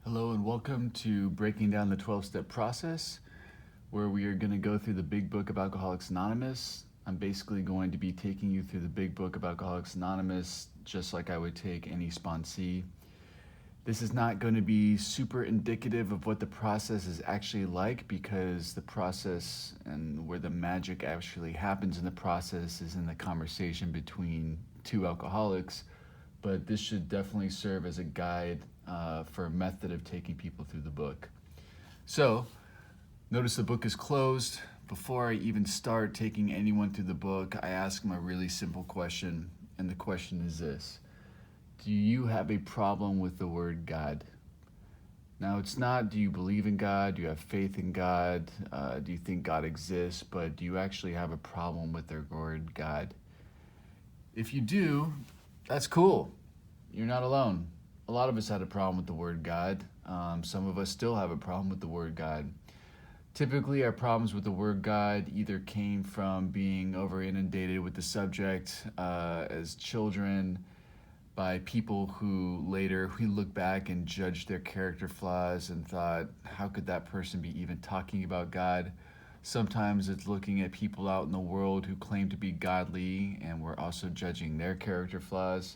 Hello and welcome to Breaking Down the 12-Step Process, where we are going to go through the Big Book of Alcoholics Anonymous. I'm basically going to be taking you through the Big Book of Alcoholics Anonymous just like I would take any sponsee. This is not going to be super indicative of what the process is actually like, because the process and where the magic actually happens in the process is in the conversation between two alcoholics. But this should definitely serve as a guide for a method of taking people through the book. So, notice the book is closed. Before I even start taking anyone through the book, I ask them a really simple question, and the question is this: do you have a problem with the word God? Now, it's not, do you believe in God? Do you have faith in God? Do you think God exists? But do you actually have a problem with the word God? If you do, that's cool. You're not alone. A lot of us had a problem with the word God. Some of us still have a problem with the word God. Typically, our problems with the word God either came from being over inundated with the subject as children by people who later we look back and judge their character flaws and thought, how could that person be even talking about God? Sometimes it's looking at people out in the world who claim to be godly and we're also judging their character flaws.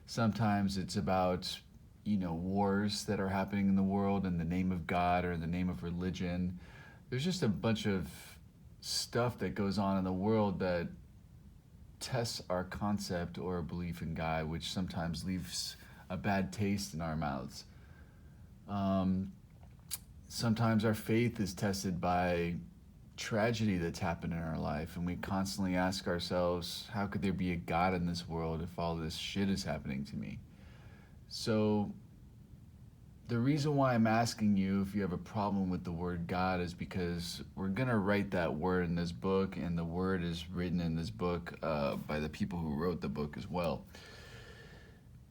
Sometimes it's about, wars that are happening in the world in the name of God or in the name of religion. There's just a bunch of stuff that goes on in the world that tests our concept or belief in God, which sometimes leaves a bad taste in our mouths. Sometimes our faith is tested by tragedy that's happened in our life, and we constantly ask ourselves, how could there be a God in this world if all this shit is happening to me? So the reason why I'm asking you if you have a problem with the word God is because we're going to write that word in this book, and the word is written in this book by the people who wrote the book as well.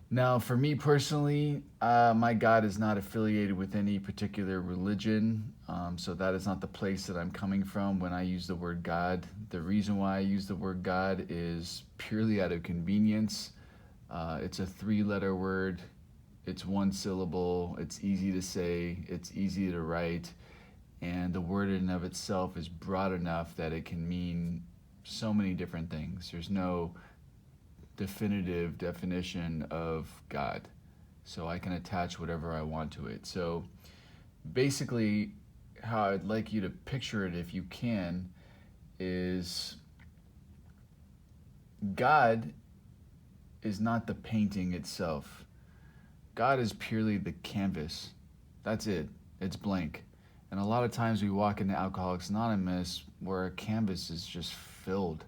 Now, for me personally, my God is not affiliated with any particular religion, so that is not the place that I'm coming from when I use the word God. The reason why I use the word God is purely out of convenience. It's a 3-letter word. It's 1 syllable. It's easy to say. It's easy to write. And the word in and of itself is broad enough that it can mean so many different things. There's no definitive definition of God, so I can attach whatever I want to it. So basically, how I'd like you to picture it, if you can, is God is not the painting itself. God is purely the canvas. That's it. It's blank. And a lot of times we walk into Alcoholics Anonymous where a canvas is just filled.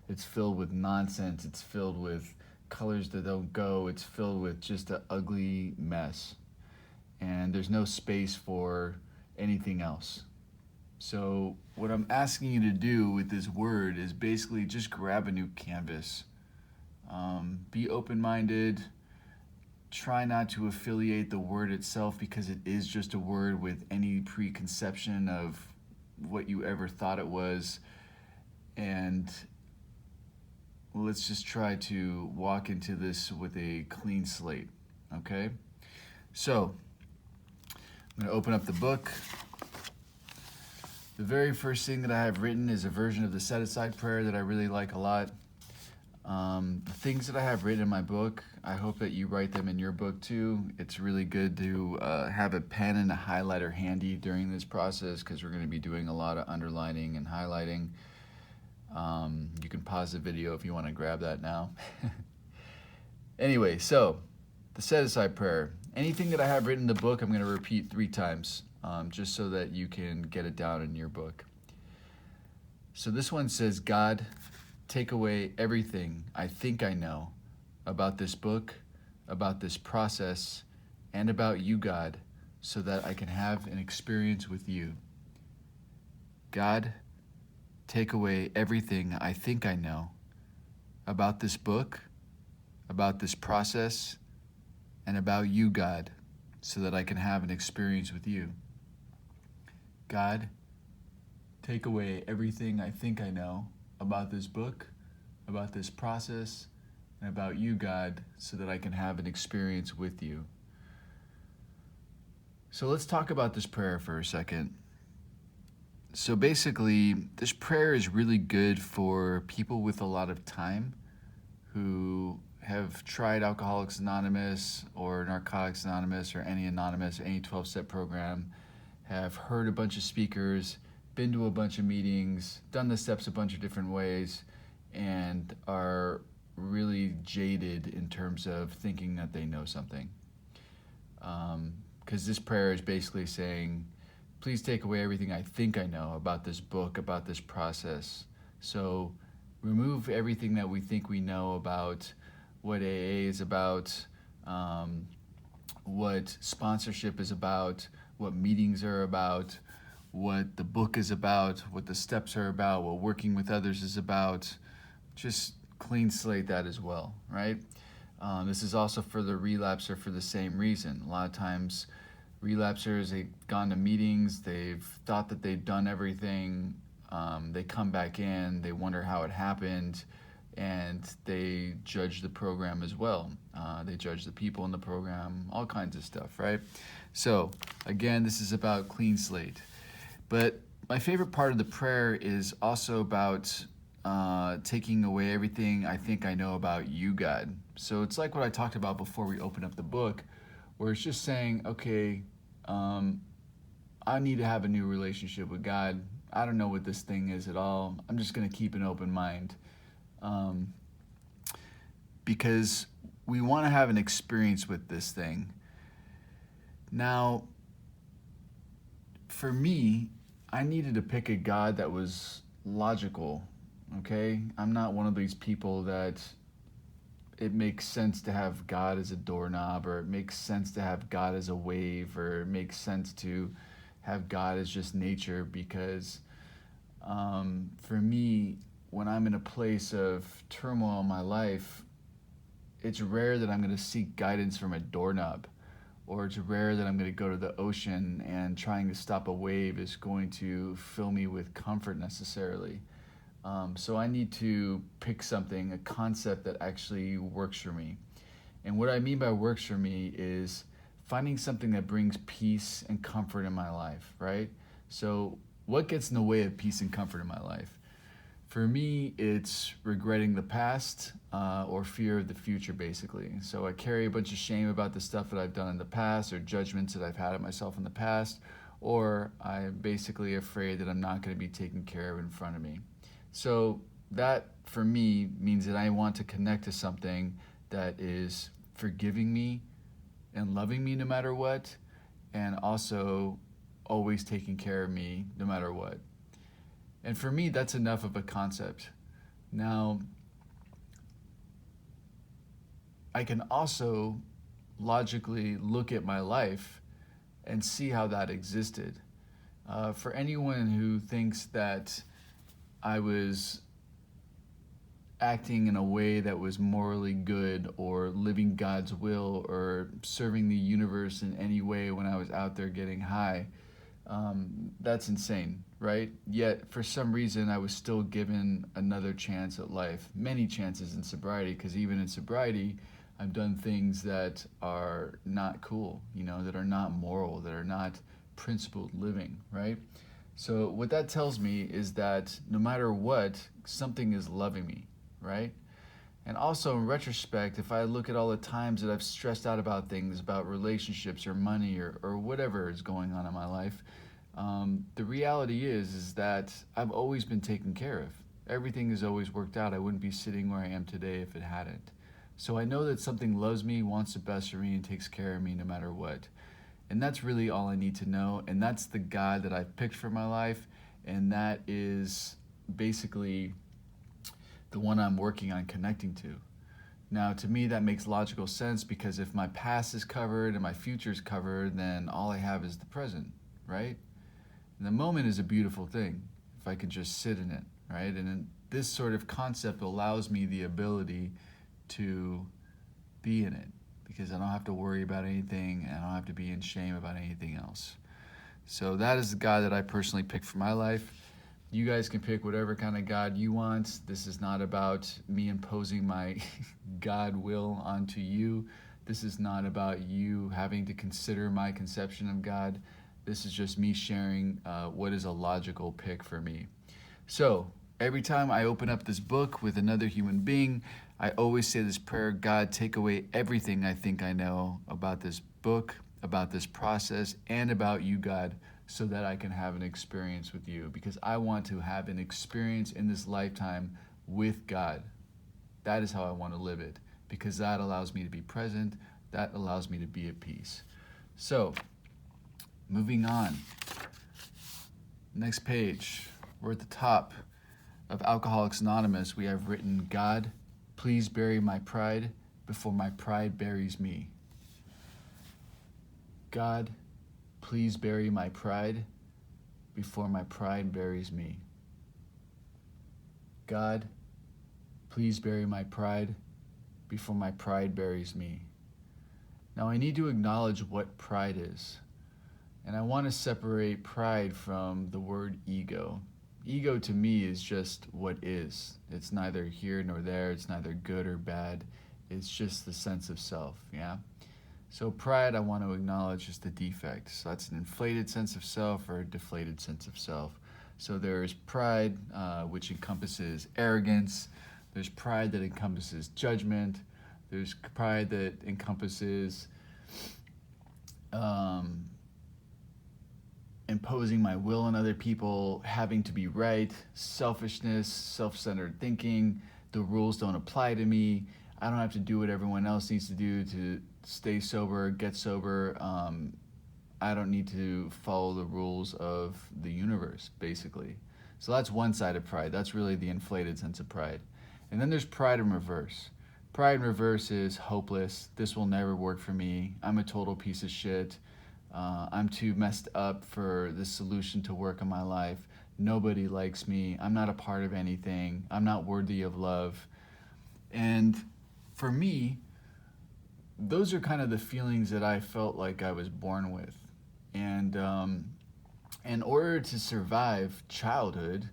It's filled with nonsense. It's filled with colors that don't go. It's filled with just an ugly mess. And there's no space for anything else. So what I'm asking you to do with this word is basically just grab a new canvas. Be open-minded. Try not to affiliate the word itself, because it is just a word with any preconception of what you ever thought it was. And let's just try to walk into this with a clean slate, okay? So, I'm going to open up the book. The very first thing that I have written is a version of the set-aside prayer that I really like a lot. The things that I have written in my book, I hope that you write them in your book too. It's really good to have a pen and a highlighter handy during this process, because we're going to be doing a lot of underlining and highlighting. You can pause the video if you want to grab that now. Anyway, so the set-aside prayer. Anything that I have written in the book, I'm going to repeat 3 times, just so that you can get it down in your book. So this one says, God, take away everything I think I know about this book, about this process, and about you, God, so that I can have an experience with you. God, take away everything I think I know about this book, about this process, and about you, God, so that I can have an experience with you. God, take away everything I think I know about this book, about this process, and about you, God, so that I can have an experience with you. So let's talk about this prayer for a second. So basically, this prayer is really good for people with a lot of time who have tried Alcoholics Anonymous or Narcotics Anonymous or any anonymous or any 12-step program, have heard a bunch of speakers, been to a bunch of meetings, done the steps a bunch of different ways, and are really jaded in terms of thinking that they know something. Because this prayer is basically saying, please take away everything I think I know about this book, about this process. So remove everything that we think we know about what AA is about, what sponsorship is about, what meetings are about, what the book is about, what the steps are about, what working with others is about. Just clean slate that as well, right? This is also for the relapser for the same reason. A lot of times relapsers, they've gone to meetings, they've thought that they've done everything, they come back in, they wonder how it happened, and they judge the program as well. They judge the people in the program, all kinds of stuff, right? So, again, this is about clean slate. But my favorite part of the prayer is also about taking away everything I think I know about you, God. So it's like what I talked about before we open up the book, where it's just saying, okay, I need to have a new relationship with God. I don't know what this thing is at all. I'm just going to keep an open mind. Because we want to have an experience with this thing. Now, for me, I needed to pick a God that was logical, okay? I'm not one of these people that it makes sense to have God as a doorknob, or it makes sense to have God as a wave, or it makes sense to have God as just nature, because for me, when I'm in a place of turmoil in my life, it's rare that I'm going to seek guidance from a doorknob, or it's rare that I'm going to go to the ocean and trying to stop a wave is going to fill me with comfort necessarily. So I need to pick something, a concept that actually works for me. And what I mean by works for me is finding something that brings peace and comfort in my life, right? So what gets in the way of peace and comfort in my life? For me, it's regretting the past or fear of the future, basically. So I carry a bunch of shame about the stuff that I've done in the past, or judgments that I've had of myself in the past, or I'm basically afraid that I'm not going to be taken care of in front of me. So that, for me, means that I want to connect to something that is forgiving me and loving me no matter what, and also always taking care of me no matter what. And for me, that's enough of a concept. Now, I can also logically look at my life and see how that existed. For anyone who thinks that I was acting in a way that was morally good, or living God's will, or serving the universe in any way when I was out there getting high, that's insane, right? Yet, for some reason, I was still given another chance at life. Many chances in sobriety, because even in sobriety, I've done things that are not cool, that are not moral, that are not principled living, right? So what that tells me is that no matter what, something is loving me, right? And also, in retrospect, if I look at all the times that I've stressed out about things, about relationships or money or whatever is going on in my life, the reality is that I've always been taken care of. Everything has always worked out. I wouldn't be sitting where I am today if it hadn't. So I know that something loves me, wants the best for me, and takes care of me no matter what. And that's really all I need to know. And that's the God that I've picked for my life. And that is basically the one I'm working on connecting to. Now, to me, that makes logical sense, because if my past is covered and my future is covered, then all I have is the present, right? And the moment is a beautiful thing, if I could just sit in it, right? And this sort of concept allows me the ability to be in it, because I don't have to worry about anything, and I don't have to be in shame about anything else. So that is the God that I personally picked for my life. You guys can pick whatever kind of God you want. This is not about me imposing my God will onto you. This is not about you having to consider my conception of God. This is just me sharing what is a logical pick for me. So every time I open up this book with another human being, I always say this prayer: God, take away everything I think I know about this book, about this process, and about you, God, so that I can have an experience with you, because I want to have an experience in this lifetime with God. That is how I want to live it, because that allows me to be present, that allows me to be at peace. So, moving on. Next page, we're at the top of Alcoholics Anonymous. We have written, God, please bury my pride before my pride buries me. God, please bury my pride before my pride buries me. God, please bury my pride before my pride buries me. Now I need to acknowledge what pride is. And I want to separate pride from the word ego. Ego to me is just what is. It's neither here nor there. It's neither good or bad. It's just the sense of self, yeah? So pride, I want to acknowledge, is the defect. So that's an inflated sense of self or a deflated sense of self. So there's pride, which encompasses arrogance. There's pride that encompasses judgment. There's pride that encompasses imposing my will on other people, having to be right, selfishness, self-centered thinking, the rules don't apply to me, I don't have to do what everyone else needs to do to stay sober, get sober, I don't need to follow the rules of the universe, basically. So that's one side of pride. That's really the inflated sense of pride. And then there's pride in reverse. Pride in reverse is hopeless. This will never work for me. I'm a total piece of shit. I'm too messed up for this solution to work in my life. Nobody likes me. I'm not a part of anything. I'm not worthy of love. And for me, those are kind of the feelings that I felt like I was born with. And in order to survive childhood,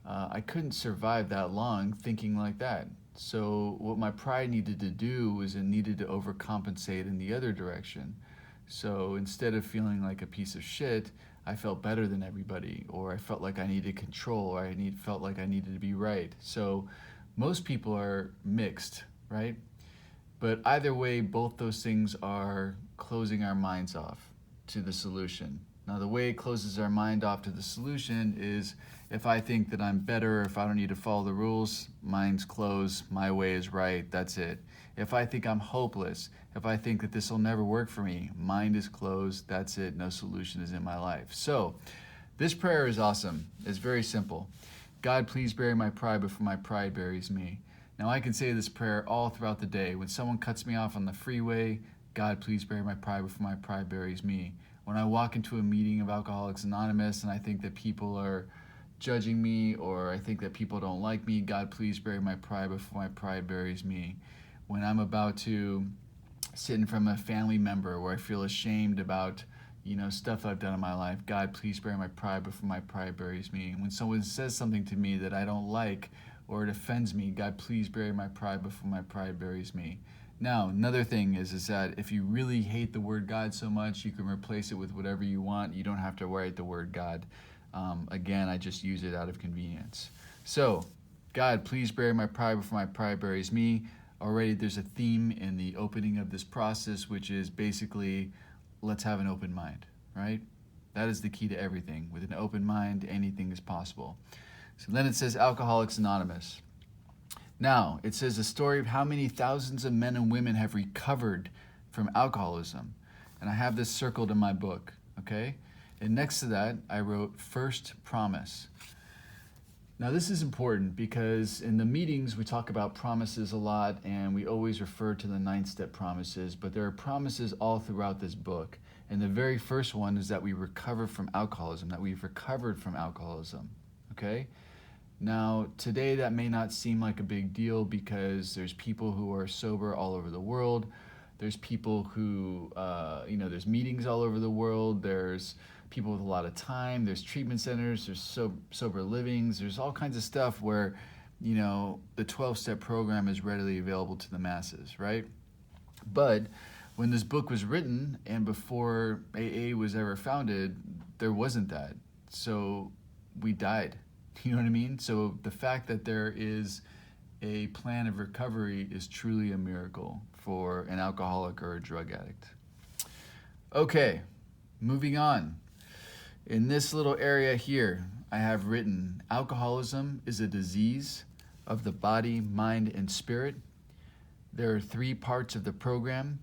I couldn't survive that long thinking like that. So what my pride needed to do was it needed to overcompensate in the other direction. So instead of feeling like a piece of shit, I felt better than everybody, or I felt like I needed control, or felt like I needed to be right. So most people are mixed, right? But either way, both those things are closing our minds off to the solution. Now, the way it closes our mind off to the solution is if I think that I'm better, if I don't need to follow the rules, mind's closed, my way is right, that's it. If I think I'm hopeless, if I think that this will never work for me, mind is closed, that's it, no solution is in my life. So, this prayer is awesome. It's very simple. God, please bury my pride before my pride buries me. Now, I can say this prayer all throughout the day. When someone cuts me off on the freeway, God, please bury my pride before my pride buries me. When I walk into a meeting of Alcoholics Anonymous and I think that people are judging me, or I think that people don't like me, God, please bury my pride before my pride buries me. When I'm about to sit in front of a family member where I feel ashamed about, stuff I've done in my life, God, please bury my pride before my pride buries me. When someone says something to me that I don't like or it offends me, God, please bury my pride before my pride buries me. Now, another thing is that if you really hate the word God so much, you can replace it with whatever you want. You don't have to write the word God. Again, I just use it out of convenience. So, God, please bury my pride before my pride buries me. Already there's a theme in the opening of this process, which is basically, let's have an open mind, right? That is the key to everything. With an open mind, anything is possible. So then it says Alcoholics Anonymous. Now, it says a story of how many thousands of men and women have recovered from alcoholism. And I have this circled in my book, okay? And next to that, I wrote first promise. Now, this is important because in the meetings, we talk about promises a lot, and we always refer to the 9-step promises, but there are promises all throughout this book. And the very first one is that we recover from alcoholism, that we've recovered from alcoholism, okay? Now, today that may not seem like a big deal because there's people who are sober all over the world. There's people who, there's meetings all over the world. There's people with a lot of time. There's treatment centers. There's sober livings. There's all kinds of stuff where, the 12-step program is readily available to the masses, right? But when this book was written and before AA was ever founded, there wasn't that. So we died. You know what I mean? So the fact that there is a plan of recovery is truly a miracle for an alcoholic or a drug addict. Okay, moving on. In this little area here, I have written, alcoholism is a disease of the body, mind, and spirit. There are 3 parts of the program,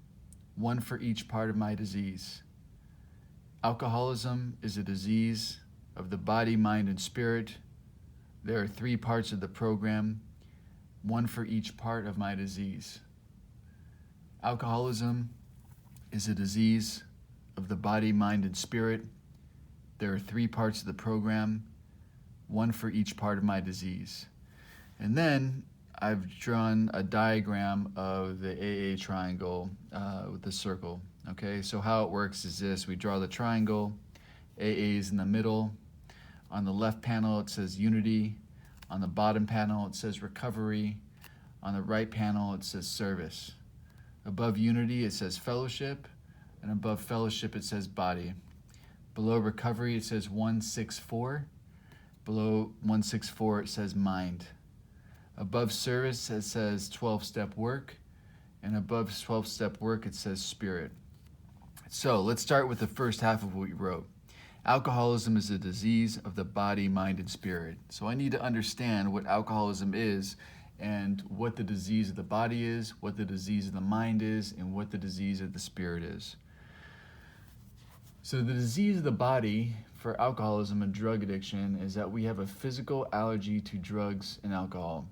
one for each part of my disease. Alcoholism is a disease of the body, mind, and spirit. There are 3 parts of the program, one for each part of my disease. Alcoholism is a disease of the body, mind, and spirit. There are 3 parts of the program, one for each part of my disease. And then I've drawn a diagram of the AA triangle with the circle. Okay, so how it works is this. We draw the triangle, AA is in the middle. On the left panel it says unity. On the bottom panel it says recovery. On the right panel it says service. Above unity it says fellowship, and above fellowship it says body. Below recovery it says 164. Below 164 it says mind. Above service it says 12-step work, and above 12-step work it says spirit. So let's start with the first half of what we wrote. Alcoholism is a disease of the body, mind, and spirit. So I need to understand what alcoholism is and what the disease of the body is, what the disease of the mind is, and what the disease of the spirit is. So the disease of the body for alcoholism and drug addiction is that we have a physical allergy to drugs and alcohol,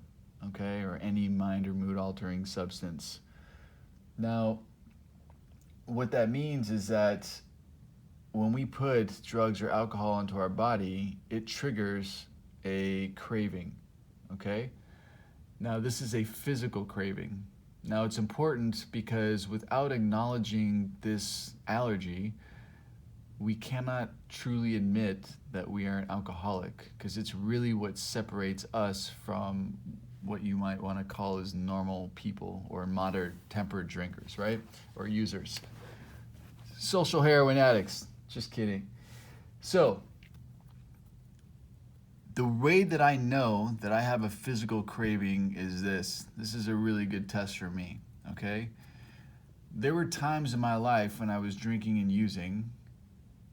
okay, or any mind or mood altering substance. Now, what that means is that when we put drugs or alcohol into our body, it triggers a craving, okay? Now, this is a physical craving. Now, it's important because without acknowledging this allergy, we cannot truly admit that we are an alcoholic, because it's really what separates us from what you might want to call as normal people or moderate tempered drinkers, right? Or users. Social heroin addicts. Just kidding. So, the way that I know that I have a physical craving is this. This is a really good test for me, okay? There were times in my life when I was drinking and using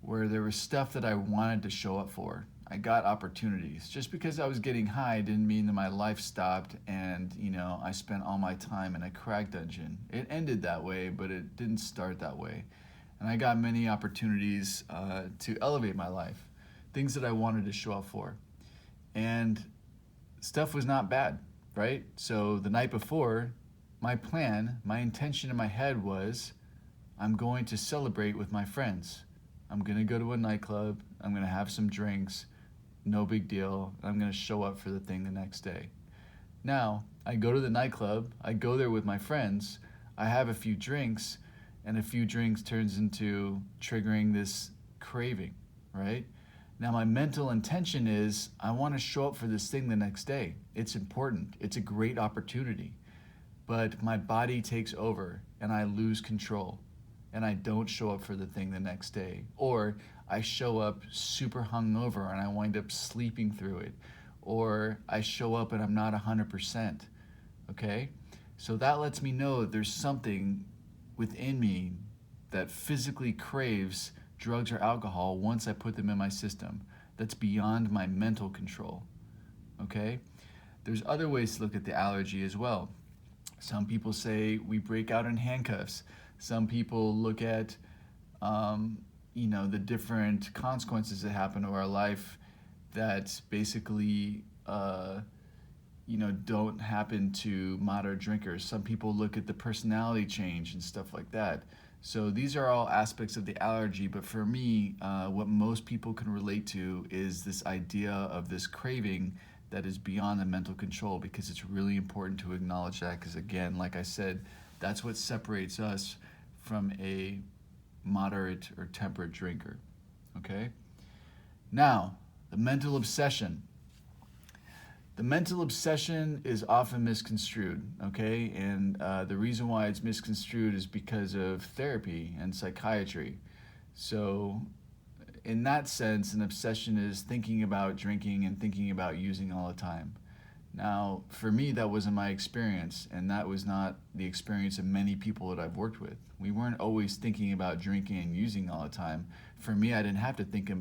where there was stuff that I wanted to show up for. I got opportunities. Just because I was getting high didn't mean that my life stopped and, I spent all my time in a crack dungeon. It ended that way, but it didn't start that way. And I got many opportunities to elevate my life, things that I wanted to show up for. And stuff was not bad, right? So the night before, my plan, my intention in my head was, I'm going to celebrate with my friends. I'm going to go to a nightclub. I'm going to have some drinks. No big deal. I'm going to show up for the thing the next day. Now, I go to the nightclub. I go there with my friends. I have a few drinks, and a few drinks turns into triggering this craving, right? Now, my mental intention is I want to show up for this thing the next day. It's important. It's a great opportunity. But my body takes over, and I lose control. And I don't show up for the thing the next day. Or I show up super hungover and I wind up sleeping through it. Or I show up and I'm not 100%, okay? So that lets me know that there's something within me that physically craves drugs or alcohol once I put them in my system. That's beyond my mental control, okay? There's other ways to look at the allergy as well. Some people say we break out in handcuffs. Some people look at, the different consequences that happen to our life that basically, don't happen to moderate drinkers. Some people look at the personality change and stuff like that. So these are all aspects of the allergy, but for me, what most people can relate to is this idea of this craving that is beyond the mental control, because it's really important to acknowledge that, because again, like I said, that's what separates us from a moderate or temperate drinker, okay? Now, the mental obsession. The mental obsession is often misconstrued, okay? And the reason why it's misconstrued is because of therapy and psychiatry. So, in that sense, an obsession is thinking about drinking and thinking about using all the time. Now, for me, that wasn't my experience, and that was not the experience of many people that I've worked with. We weren't always thinking about drinking and using all the time. For me, I didn't have to think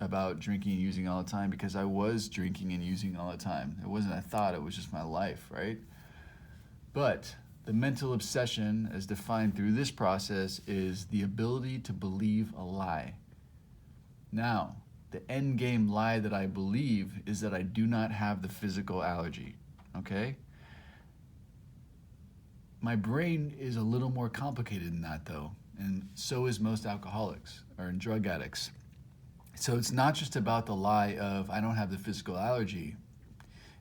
about drinking and using all the time because I was drinking and using all the time. It wasn't a thought, it was just my life, right? But the mental obsession, as defined through this process, is the ability to believe a lie. Now, the end game lie that I believe is that I do not have the physical allergy, okay? My brain is a little more complicated than that, though, and so is most alcoholics or drug addicts. So it's not just about the lie of I don't have the physical allergy.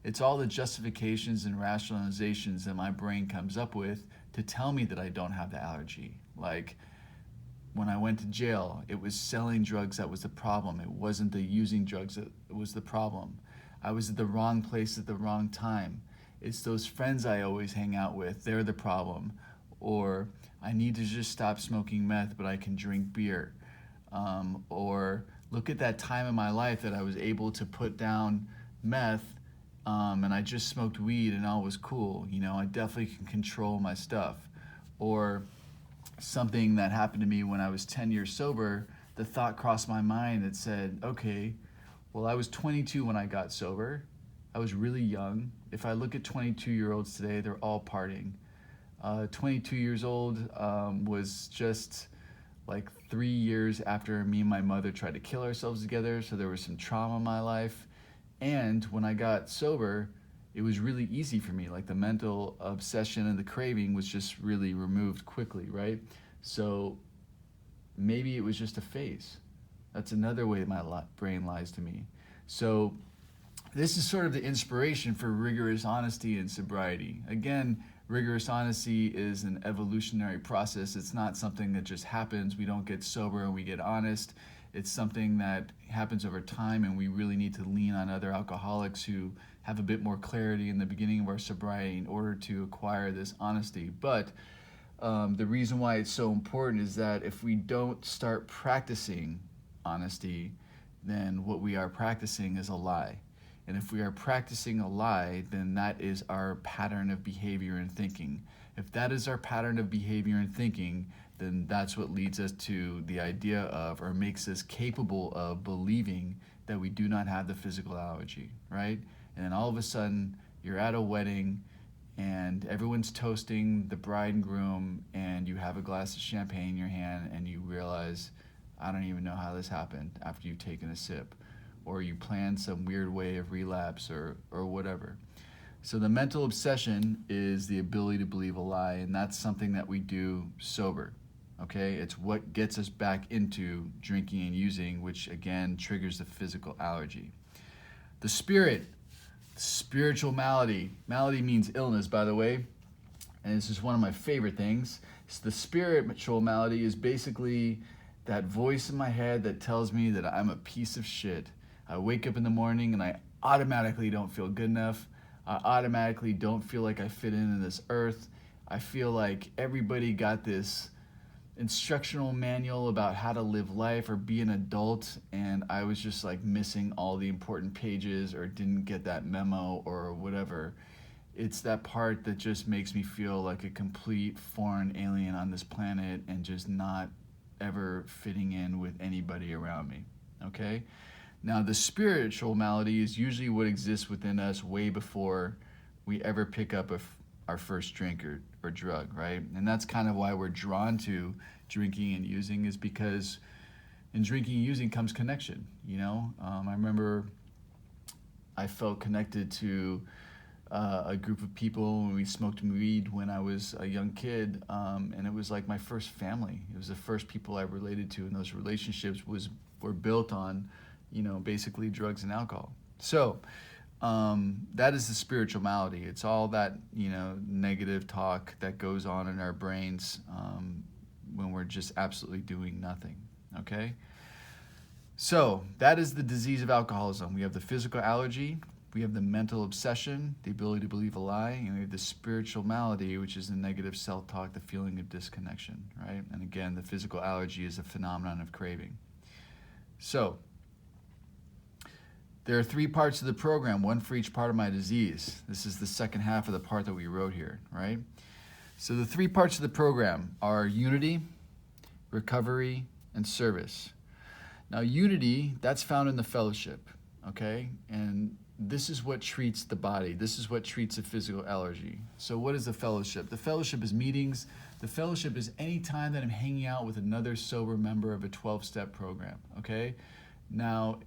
It's all the justifications and rationalizations that my brain comes up with to tell me that I don't have the allergy. Like, when I went to jail, it was selling drugs that was the problem. It wasn't the using drugs that was the problem. I was at the wrong place at the wrong time. It's those friends I always hang out with, they're the problem. Or I need to just stop smoking meth, but I can drink beer. Or look at that time in my life that I was able to put down meth and I just smoked weed and all was cool. You know, I definitely can control my stuff. Or something that happened to me when I was 10 years sober, the thought crossed my mind that said, okay, well, I was 22 when I got sober. I was really young. If I look at 22-year-olds today, they're all partying. 22 years old was just like 3 years after me and my mother tried to kill ourselves together, so there was some trauma in my life. And when I got sober, it was really easy for me. Like the mental obsession and the craving was just really removed quickly, right? So maybe it was just a phase. That's another way my brain lies to me. So this is sort of the inspiration for rigorous honesty and sobriety. Again, rigorous honesty is an evolutionary process. It's not something that just happens. We don't get sober and we get honest. It's something that happens over time, and we really need to lean on other alcoholics who have a bit more clarity in the beginning of our sobriety in order to acquire this honesty. But the reason why it's so important is that if we don't start practicing honesty, then what we are practicing is a lie. And if we are practicing a lie, then that is our pattern of behavior and thinking. If that is our pattern of behavior and thinking, then that's what leads us to the idea of, or makes us capable of believing that we do not have the physical allergy, right? And then all of a sudden, you're at a wedding and everyone's toasting the bride and groom, and you have a glass of champagne in your hand and you realize, I don't even know how this happened after you've taken a sip. Or you plan some weird way of relapse or whatever. So the mental obsession is the ability to believe a lie, and that's something that we do sober, okay? It's what gets us back into drinking and using, which again triggers the physical allergy. The spirit, spiritual malady. Malady means illness, by the way, and this is one of my favorite things. So the spiritual malady is basically that voice in my head that tells me that I'm a piece of shit. I wake up in the morning and I automatically don't feel good enough. I automatically don't feel like I fit in this earth. I feel like everybody got this instructional manual about how to live life or be an adult, and I was just like missing all the important pages or didn't get that memo or whatever. It's that part that just makes me feel like a complete foreign alien on this planet and just not ever fitting in with anybody around me, okay? Now, the spiritual malady is usually what exists within us way before we ever pick up our first drink or drug, right? And that's kind of why we're drawn to drinking and using, is because in drinking and using comes connection, you know? I remember I felt connected to a group of people when we smoked weed when I was a young kid, and it was like my first family. It was the first people I related to, and those relationships were built on, you know, basically drugs and alcohol. So that is the spiritual malady. It's all that, you know, negative talk that goes on in our brains when we're just absolutely doing nothing, okay? So that is the disease of alcoholism. We have the physical allergy, We have the mental obsession, the ability to believe a lie, and we have the spiritual malady, which is the negative self-talk, the feeling of disconnection, right? And again, the physical allergy is a phenomenon of craving. So, there are 3 parts of the program, one for each part of my disease. This is the second half of the part that we wrote here, right? So the 3 parts of the program are unity, recovery, and service. Now, unity, that's found in the fellowship, okay? And this is what treats the body. This is what treats a physical allergy. So what is the fellowship? The fellowship is meetings. The fellowship is any time that I'm hanging out with another sober member of a 12-step program, okay? Now,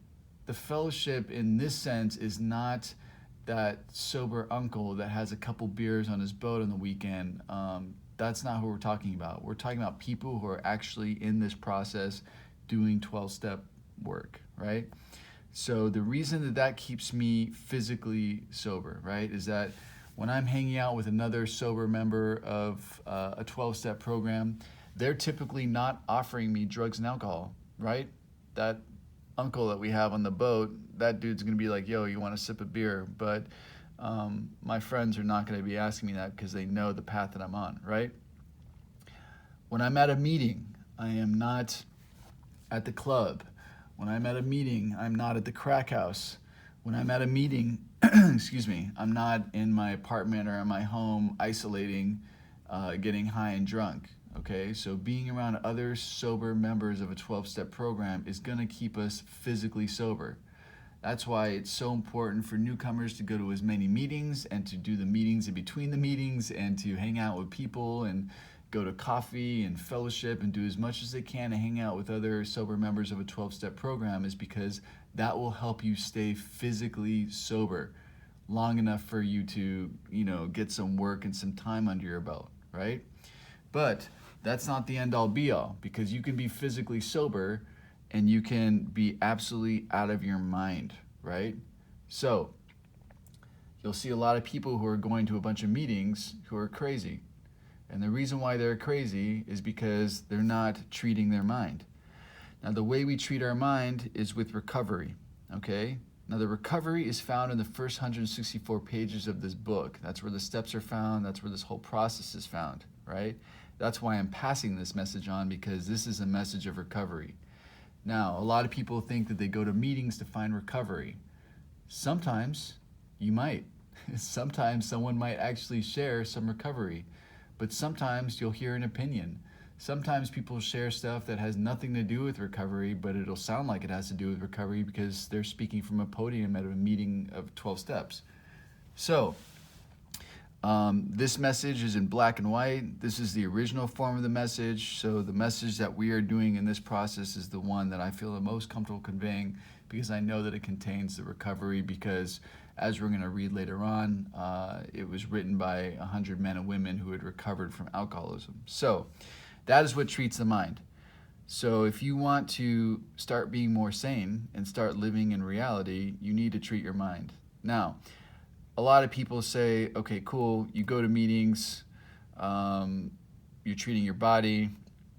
the fellowship in this sense is not that sober uncle that has a couple beers on his boat on the weekend. That's not who we're talking about. We're talking about people who are actually in this process doing 12-step work, right? So the reason that keeps me physically sober, right, is that when I'm hanging out with another sober member of a 12-step program, they're typically not offering me drugs and alcohol, right? That uncle that we have on the boat, that dude's gonna be like, yo, you want a sip of beer? But my friends are not gonna be asking me that because they know the path that I'm on, right? When I'm at a meeting, I am not at the club. When I'm at a meeting, I'm not at the crack house. When I'm at a meeting, excuse me, I'm not in my apartment or in my home isolating, getting high and drunk. Okay, so being around other sober members of a 12-step program is gonna keep us physically sober. That's why it's so important for newcomers to go to as many meetings and to do the meetings in between the meetings and to hang out with people and go to coffee and fellowship and do as much as they can to hang out with other sober members of a 12-step program, is because that will help you stay physically sober long enough for you to, get some work and some time under your belt, right? But that's not the end all be all, because you can be physically sober and you can be absolutely out of your mind, right? So you'll see a lot of people who are going to a bunch of meetings who are crazy. And the reason why they're crazy is because they're not treating their mind. Now, the way we treat our mind is with recovery, okay? Now, the recovery is found in the first 164 pages of this book. That's where the steps are found. That's where this whole process is found, right? That's why I'm passing this message on, because this is a message of recovery. Now, a lot of people think that they go to meetings to find recovery. Sometimes you might. Sometimes someone might actually share some recovery. But sometimes you'll hear an opinion. Sometimes people share stuff that has nothing to do with recovery, but it'll sound like it has to do with recovery because they're speaking from a podium at a meeting of 12 steps. So, this message is in black and white. This is the original form of the message. So the message that we are doing in this process is the one that I feel the most comfortable conveying, because I know that it contains the recovery, because as we're going to read later on, it was written by 100 men and women who had recovered from alcoholism. So that is what treats the mind. So if you want to start being more sane and start living in reality, you need to treat your mind. Now, a lot of people say, okay, cool, you go to meetings, you're treating your body,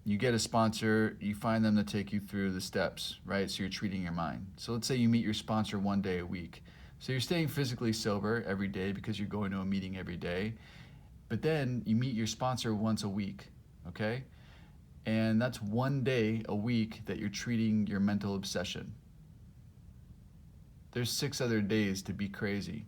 you get a sponsor, you find them to take you through the steps, right? So you're treating your mind. So let's say you meet your sponsor one day a week. So you're staying physically sober every day because you're going to a meeting every day, but then you meet your sponsor once a week, okay? And that's one day a week that you're treating your mental obsession. There's 6 other days to be crazy.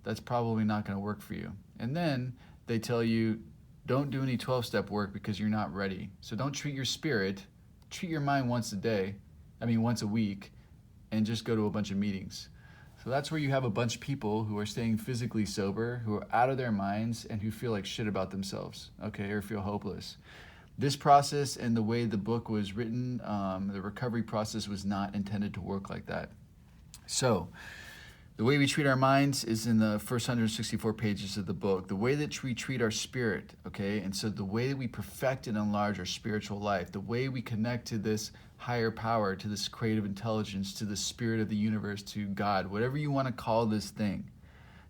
That's probably not going to work for you. And then they tell you, don't do any 12-step work because you're not ready. So don't treat your spirit, treat your mind once a week, and just go to a bunch of meetings. So that's where you have a bunch of people who are staying physically sober, who are out of their minds, and who feel like shit about themselves, okay, or feel hopeless. This process and the way the book was written, the recovery process, was not intended to work like that. So the way we treat our minds is in the first 164 pages of the book. The way that we treat our spirit, okay? And so the way that we perfect and enlarge our spiritual life, the way we connect to this higher power, to this creative intelligence, to the spirit of the universe, to God, whatever you want to call this thing,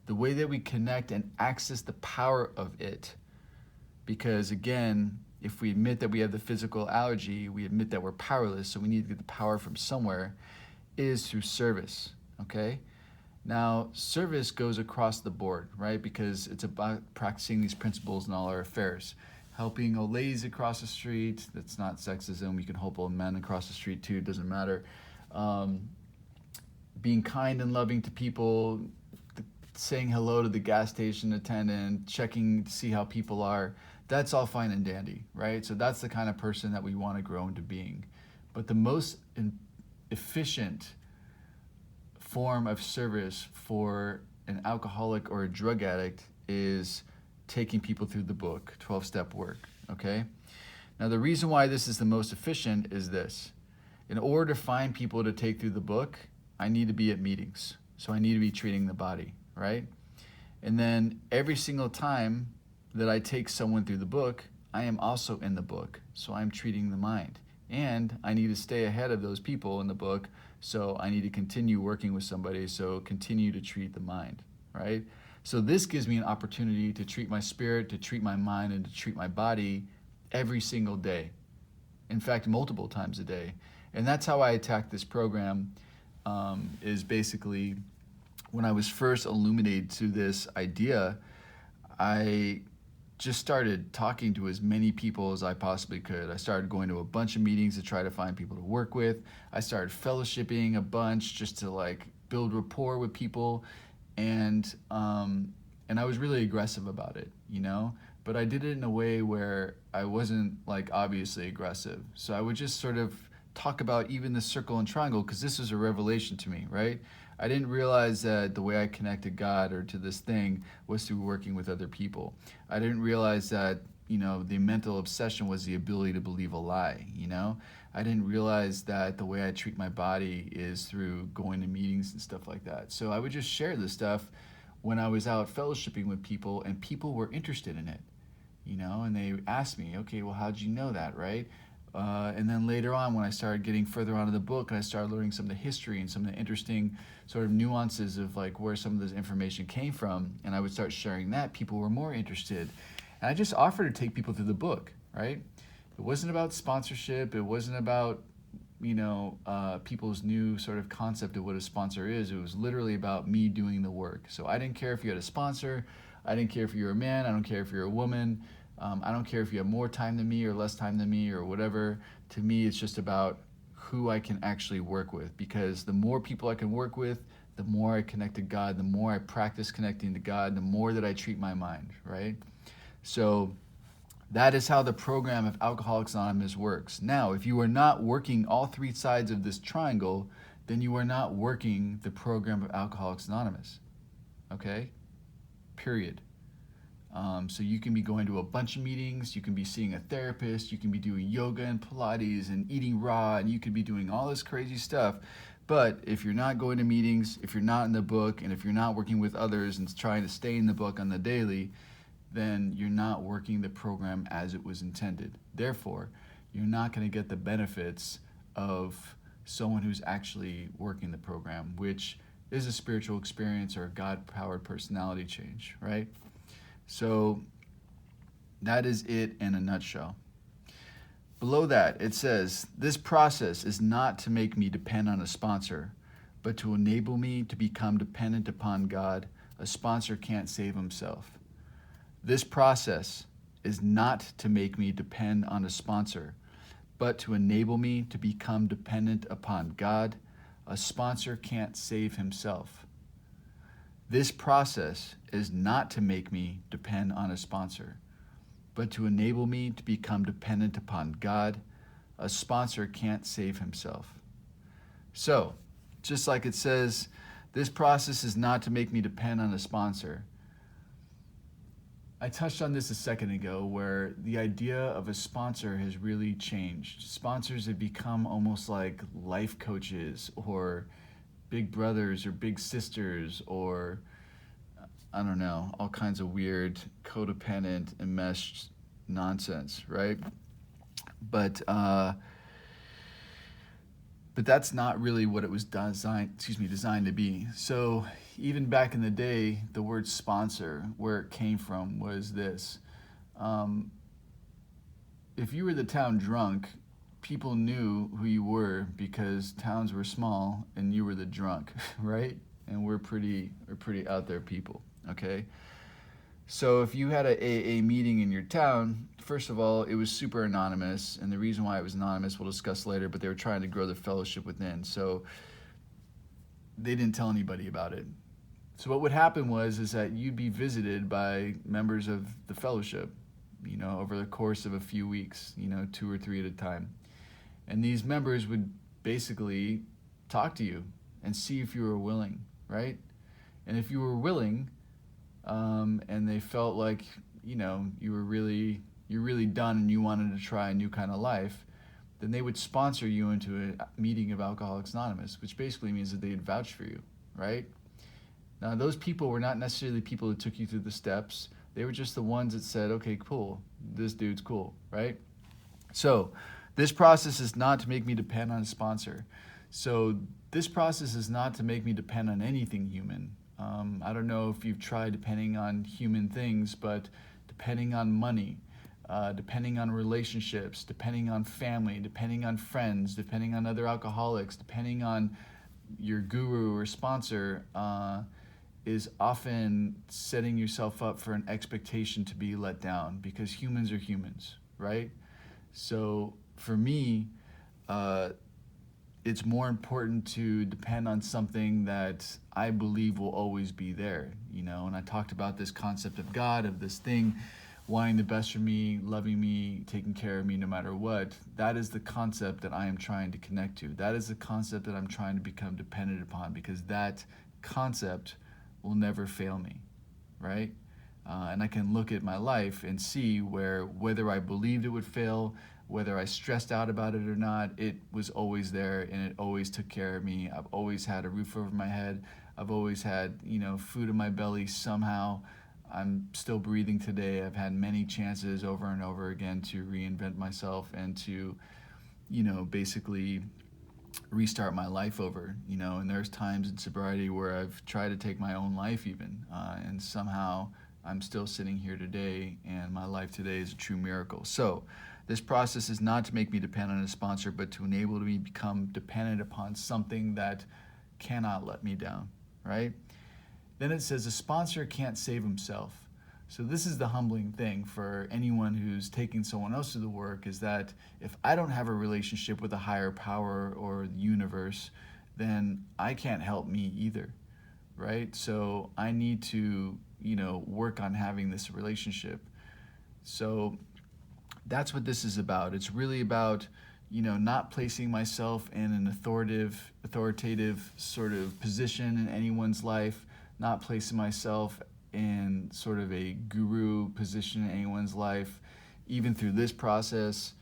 the way that we connect and access the power of it. Because again, if we admit that we have the physical allergy, we admit that we're powerless, so we need to get the power from somewhere, is through service, okay? Now, service goes across the board, right? Because it's about practicing these principles in all our affairs. Helping old ladies across the street, that's not sexism. We can help old men across the street too, it doesn't matter. Um, Being kind and loving to people, saying hello to the gas station attendant, checking to see how people are, that's all fine and dandy, right? So that's the kind of person that we want to grow into being. But the most efficient form of service for an alcoholic or a drug addict is taking people through the book, 12-step work, okay? Now, the reason why this is the most efficient is this. In order to find people to take through the book, I need to be at meetings. So I need to be treating the body, right? And then every single time that I take someone through the book, I am also in the book. So I'm treating the mind. And I need to stay ahead of those people in the book. So I need to continue working with somebody. So continue to treat the mind, right? So this gives me an opportunity to treat my spirit, to treat my mind, and to treat my body every single day. In fact, multiple times a day. And that's how I attack this program, is basically when I was first illuminated to this idea, I just started talking to as many people as I possibly could. I started going to a bunch of meetings to try to find people to work with. I started fellowshipping a bunch just to like build rapport with people, and I was really aggressive about it, you know. But I did it in a way where I wasn't like obviously aggressive. So I would just sort of talk about even the circle and triangle because this was a revelation to me, right? I didn't realize that the way I connected God or to this thing was through working with other people. I didn't realize that, you know, the mental obsession was the ability to believe a lie, you know? I didn't realize that the way I treat my body is through going to meetings and stuff like that. So I would just share this stuff when I was out fellowshipping with people, and people were interested in it, you know? And they asked me, okay, well, how'd you know that, right? And then later on, when I started getting further on in the book and I started learning some of the history and some of the interesting sort of nuances of like where some of this information came from, and I would start sharing that, people were more interested. And I just offered to take people through the book, right? It wasn't about sponsorship. It wasn't about, you know, people's new sort of concept of what a sponsor is. It was literally about me doing the work. So I didn't care if you had a sponsor. I didn't care if you're a man. I don't care if you're a woman. I don't care if you have more time than me or less time than me or whatever. To me, it's just about who I can actually work with, because the more people I can work with, the more I connect to God, the more I practice connecting to God, the more that I treat my mind, right? So that is how the program of Alcoholics Anonymous works. Now, if you are not working all three sides of this triangle, then you are not working the program of Alcoholics Anonymous, okay? Period. So you can be going to a bunch of meetings, you can be seeing a therapist, you can be doing yoga and Pilates and eating raw, and you could be doing all this crazy stuff. But if you're not going to meetings, if you're not in the book, and if you're not working with others and trying to stay in the book on the daily, then you're not working the program as it was intended. Therefore, you're not going to get the benefits of someone who's actually working the program, which is a spiritual experience or a God-powered personality change, right? So that is it in a nutshell. Below that, it says, this process is not to make me depend on a sponsor, but to enable me to become dependent upon God. A sponsor can't save himself. This process is not to make me depend on a sponsor, but to enable me to become dependent upon God. A sponsor can't save himself. This process is not to make me depend on a sponsor, but to enable me to become dependent upon God. A sponsor can't save himself. So, just like it says, this process is not to make me depend on a sponsor. I touched on this a second ago, where the idea of a sponsor has really changed. Sponsors have become almost like life coaches or big brothers or big sisters, or I don't know, all kinds of weird codependent enmeshed nonsense, right? But that's not really what it was designed to be. So even back in the day, the word sponsor, where it came from was this. If you were the town drunk, people knew who you were because towns were small and you were the drunk, right? and we're pretty out there people, okay? So if you had a AA meeting in your town, first of all, it was super anonymous, and the reason why it was anonymous we'll discuss later, but they were trying to grow the fellowship within, so they didn't tell anybody about it. So what would happen is that you'd be visited by members of the fellowship, over the course of a few weeks, 2 or 3 at a time. And these members would basically talk to you and see if you were willing, right? And if you were willing, and they felt like, you're really done and you wanted to try a new kind of life, then they would sponsor you into a meeting of Alcoholics Anonymous, which basically means that they'd vouch for you, right? Now, those people were not necessarily people who took you through the steps. They were just the ones that said, okay, cool, this dude's cool, right? So this process is not to make me depend on a sponsor. So this process is not to make me depend on anything human. I don't know if you've tried depending on human things, but depending on money, depending on relationships, depending on family, depending on friends, depending on other alcoholics, depending on your guru or sponsor, is often setting yourself up for an expectation to be let down, because humans are humans, right? So for me, it's more important to depend on something that I believe will always be there, and I talked about this concept of God, of this thing wanting the best for me, loving me, taking care of me no matter what. That is the concept that I am trying to connect to. That is the concept that I'm trying to become dependent upon, because that concept will never fail me, right? And I can look at my life and see whether I believed it would fail, whether I stressed out about it or not, it was always there and it always took care of me. I've always had a roof over my head. I've always had, food in my belly somehow. I'm still breathing today. I've had many chances over and over again to reinvent myself and to, basically restart my life over, and there's times in sobriety where I've tried to take my own life even, and somehow I'm still sitting here today, and my life today is a true miracle. So this process is not to make me depend on a sponsor, but to enable me to become dependent upon something that cannot let me down, right? Then it says a sponsor can't save himself. So this is the humbling thing for anyone who's taking someone else to the work, is that if I don't have a relationship with a higher power or the universe, then I can't help me either, right? So I need to, work on having this relationship. So that's what this is about. It's really about, not placing myself in an authoritative sort of position in anyone's life, not placing myself in sort of a guru position in anyone's life. Even through this process,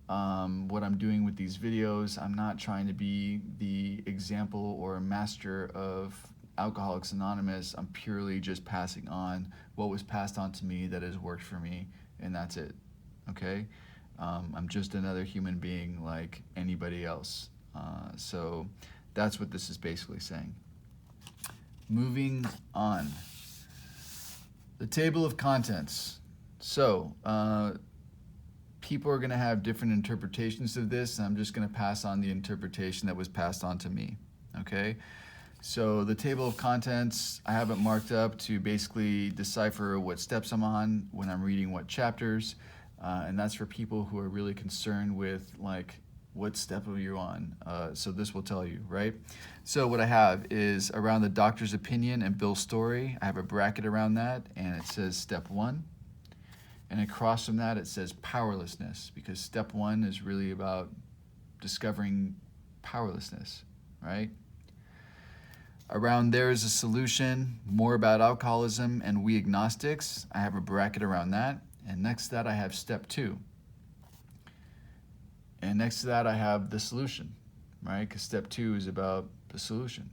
what I'm doing with these videos, I'm not trying to be the example or a master of Alcoholics Anonymous. I'm purely just passing on what was passed on to me that has worked for me, and that's it, okay? I'm just another human being like anybody else. So that's what this is basically saying. Moving on. The table of contents. So, people are going to have different interpretations of this, and I'm just going to pass on the interpretation that was passed on to me, okay? So the table of contents, I have it marked up to basically decipher what steps I'm on when I'm reading what chapters, and that's for people who are really concerned with, like, what step are you on? So this will tell you, right? So what I have is around the doctor's opinion and Bill's story. I have a bracket around that, and it says step 1. And across from that, it says powerlessness, because step 1 is really about discovering powerlessness, right? Around there is a solution, more about alcoholism and we agnostics. I have a bracket around that. And next to that, I have step 2. And next to that, I have the solution, right? Because step 2 is about the solution.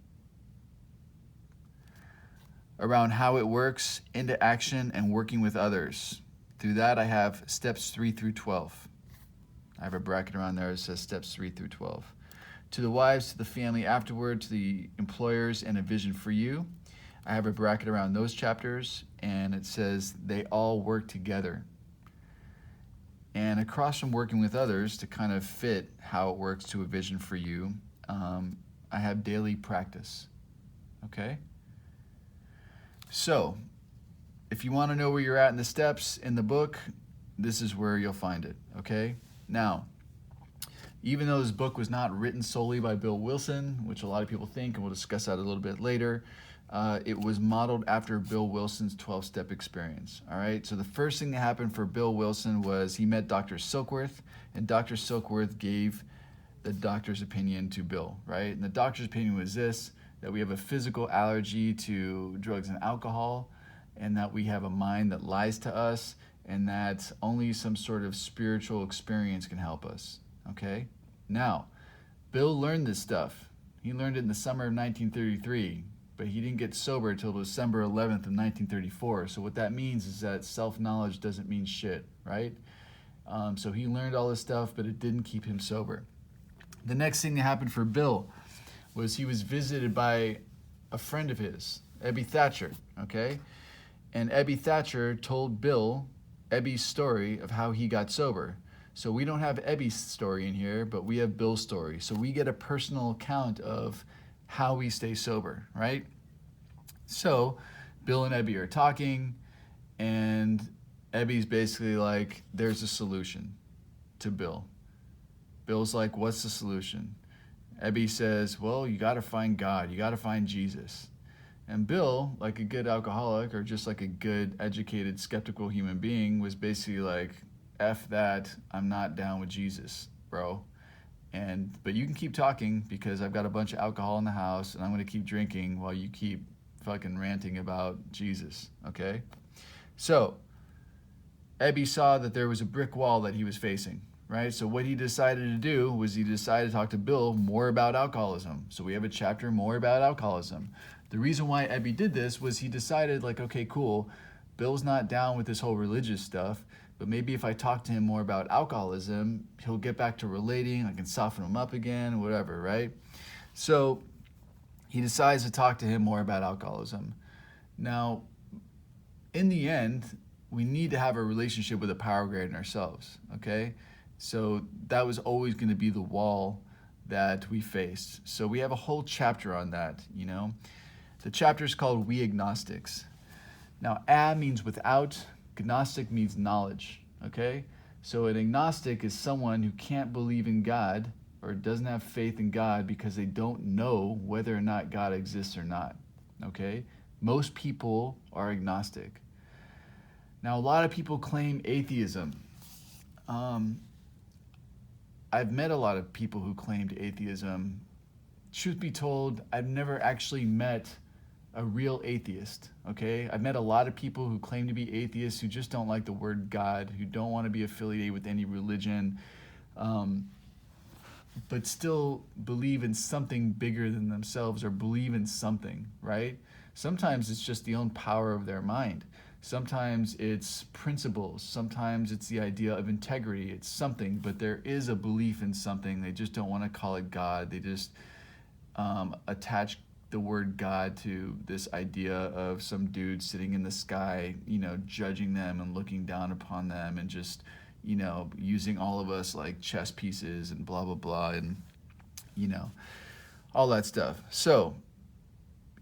Around how it works, into action, and working with others. Through that, I have steps 3 through 12. I have a bracket around there that says steps 3 through 12. To the wives, to the family afterward, to the employers, and a vision for you. I have a bracket around those chapters, and it says they all work together. And across from working with others, to kind of fit how it works to a vision for you, I have daily practice, okay? So, if you want to know where you're at in the steps in the book, this is where you'll find it, okay? Now, even though this book was not written solely by Bill Wilson, which a lot of people think, and we'll discuss that a little bit later, it was modeled after Bill Wilson's 12-step experience, all right? So the first thing that happened for Bill Wilson was he met Dr. Silkworth, and Dr. Silkworth gave the doctor's opinion to Bill, right? And the doctor's opinion was this, that we have a physical allergy to drugs and alcohol, and that we have a mind that lies to us, and that only some sort of spiritual experience can help us, okay? Now, Bill learned this stuff. He learned it in the summer of 1933, but he didn't get sober until December 11th of 1934. So what that means is that self-knowledge doesn't mean shit, right? So he learned all this stuff, but it didn't keep him sober. The next thing that happened for Bill was he was visited by a friend of his, Ebby Thatcher, okay? And Ebby Thatcher told Bill Ebby's story of how he got sober. So we don't have Ebby's story in here, but we have Bill's story. So we get a personal account of how we stay sober, right? So Bill and Ebby are talking, and Ebby's basically like, there's a solution to Bill. Bill's like, what's the solution? Ebby says, well, you got to find God. You got to find Jesus. And Bill, like a good alcoholic or just like a good, educated, skeptical human being, was basically like, F that, I'm not down with Jesus, bro. But you can keep talking because I've got a bunch of alcohol in the house and I'm going to keep drinking while you keep fucking ranting about Jesus, okay? So, Ebby saw that there was a brick wall that he was facing, right? So what he decided to do was he decided to talk to Bill more about alcoholism. So we have a chapter more about alcoholism. The reason why Ebby did this was he decided, like, okay, cool, Bill's not down with this whole religious stuff, but maybe if I talk to him more about alcoholism, he'll get back to relating, I can soften him up again, whatever, right? So he decides to talk to him more about alcoholism. Now, in the end, we need to have a relationship with a power greater than ourselves, okay? So that was always going to be the wall that we faced. So we have a whole chapter on that, you know? The chapter is called We Agnostics. Now, means without, Gnostic means knowledge, okay? So an agnostic is someone who can't believe in God or doesn't have faith in God because they don't know whether or not God exists or not, okay? Most people are agnostic. Now, a lot of people claim atheism. I've met a lot of people who claimed atheism. Truth be told, I've never actually met a real atheist, okay? I've met a lot of people who claim to be atheists who just don't like the word God, who don't want to be affiliated with any religion, but still believe in something bigger than themselves or believe in something, right? Sometimes it's just the own power of their mind. Sometimes it's principles. Sometimes it's the idea of integrity. It's something, but there is a belief in something. They just don't want to call it God. They just attach the word God to this idea of some dude sitting in the sky, you know, judging them and looking down upon them and just, you know, using all of us like chess pieces and blah, blah, blah, and, you know, all that stuff. So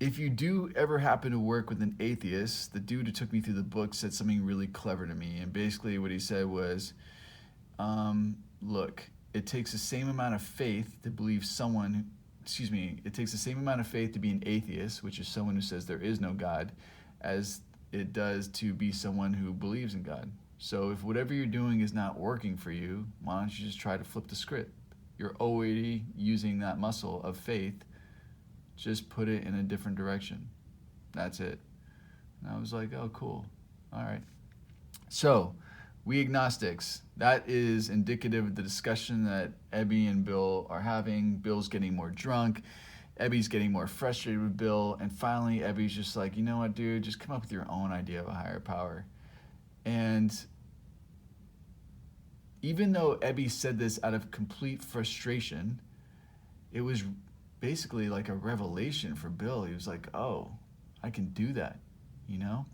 if you do ever happen to work with an atheist, the dude who took me through the book said something really clever to me. And basically what he said was, look, it takes the same amount of faith to believe someone, it takes the same amount of faith to be an atheist, which is someone who says there is no God, as it does to be someone who believes in God. So if whatever you're doing is not working for you, why don't you just try to flip the script? You're already using that muscle of faith. Just put it in a different direction. That's it. And I was like, oh, cool. All right. So, we agnostics, that is indicative of the discussion that Ebby and Bill are having. Bill's getting more drunk. Ebby's getting more frustrated with Bill. And finally, Ebby's just like, you know what, dude? Just come up with your own idea of a higher power. And even though Ebby said this out of complete frustration, it was basically like a revelation for Bill. He was like, oh, I can do that, you know?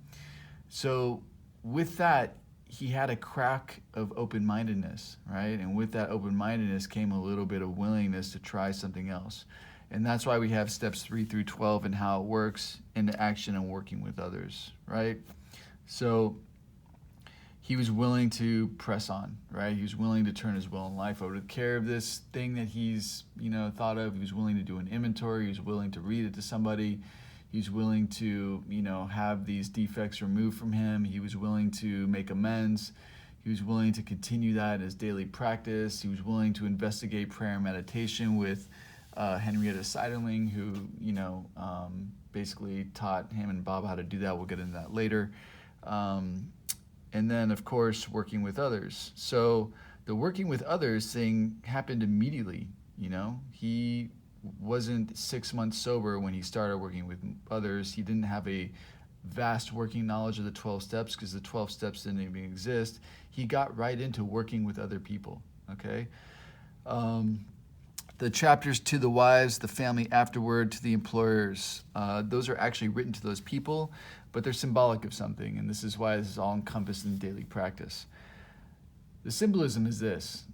So with that, he had a crack of open-mindedness, right? And with that open-mindedness came a little bit of willingness to try something else. And that's why we have steps 3 through 12 and how it works into action and working with others, right? So he was willing to press on, right? He was willing to turn his will and life over to care of this thing that he's, thought of. He was willing to do an inventory. He was willing to read it to somebody. He's willing to, have these defects removed from him. He was willing to make amends. He was willing to continue that in his daily practice. He was willing to investigate prayer and meditation with Henrietta Seiderling, who, basically taught him and Bob how to do that. We'll get into that later. And then, of course, working with others. So the working with others thing happened immediately. He wasn't 6 months sober when he started working with others. He didn't have a vast working knowledge of the 12 steps because the 12 steps didn't even exist. He got right into working with other people, okay? The chapters to the wives, the family afterward, to the employers, those are actually written to those people, but they're symbolic of something, and this is why this is all encompassed in daily practice. The symbolism is this.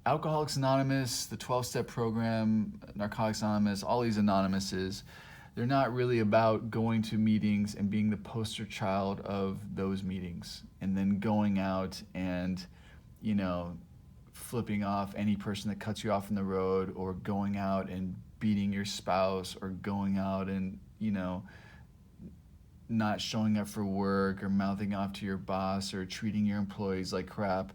Alcoholics Anonymous, the 12-step program, Narcotics Anonymous, all these Anonymouses, they're not really about going to meetings and being the poster child of those meetings and then going out and, flipping off any person that cuts you off on the road, or going out and beating your spouse, or going out and, not showing up for work, or mouthing off to your boss, or treating your employees like crap.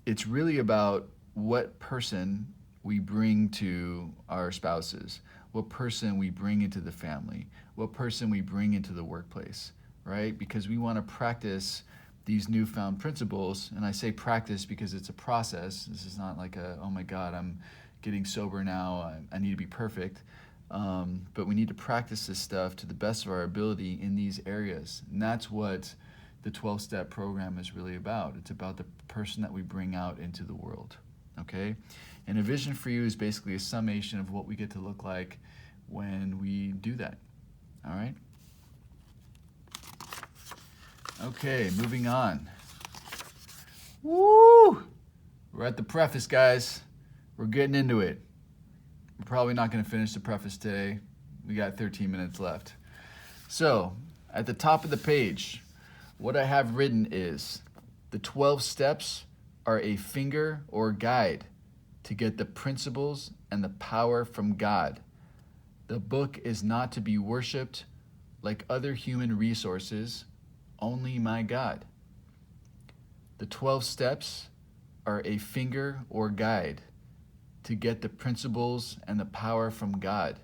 It's really about what person we bring to our spouses, what person we bring into the family, what person we bring into the workplace, right? Because we want to practice these newfound principles. And I say practice because it's a process. This is not like oh my God, I'm getting sober now, I need to be perfect. But we need to practice this stuff to the best of our ability in these areas. And that's what the 12-step program is really about. It's about the person that we bring out into the world, okay? And a vision for you is basically a summation of what we get to look like when we do that, all right? Okay, moving on. Woo! We're at the preface, guys. We're getting into it. We're probably not going to finish the preface today. We got 13 minutes left. So, at the top of the page, what I have written is, the 12 steps are a finger or guide to get the principles and the power from God. The book is not to be worshipped like other human resources, only my God. The 12 steps are a finger or guide to get the principles and the power from God.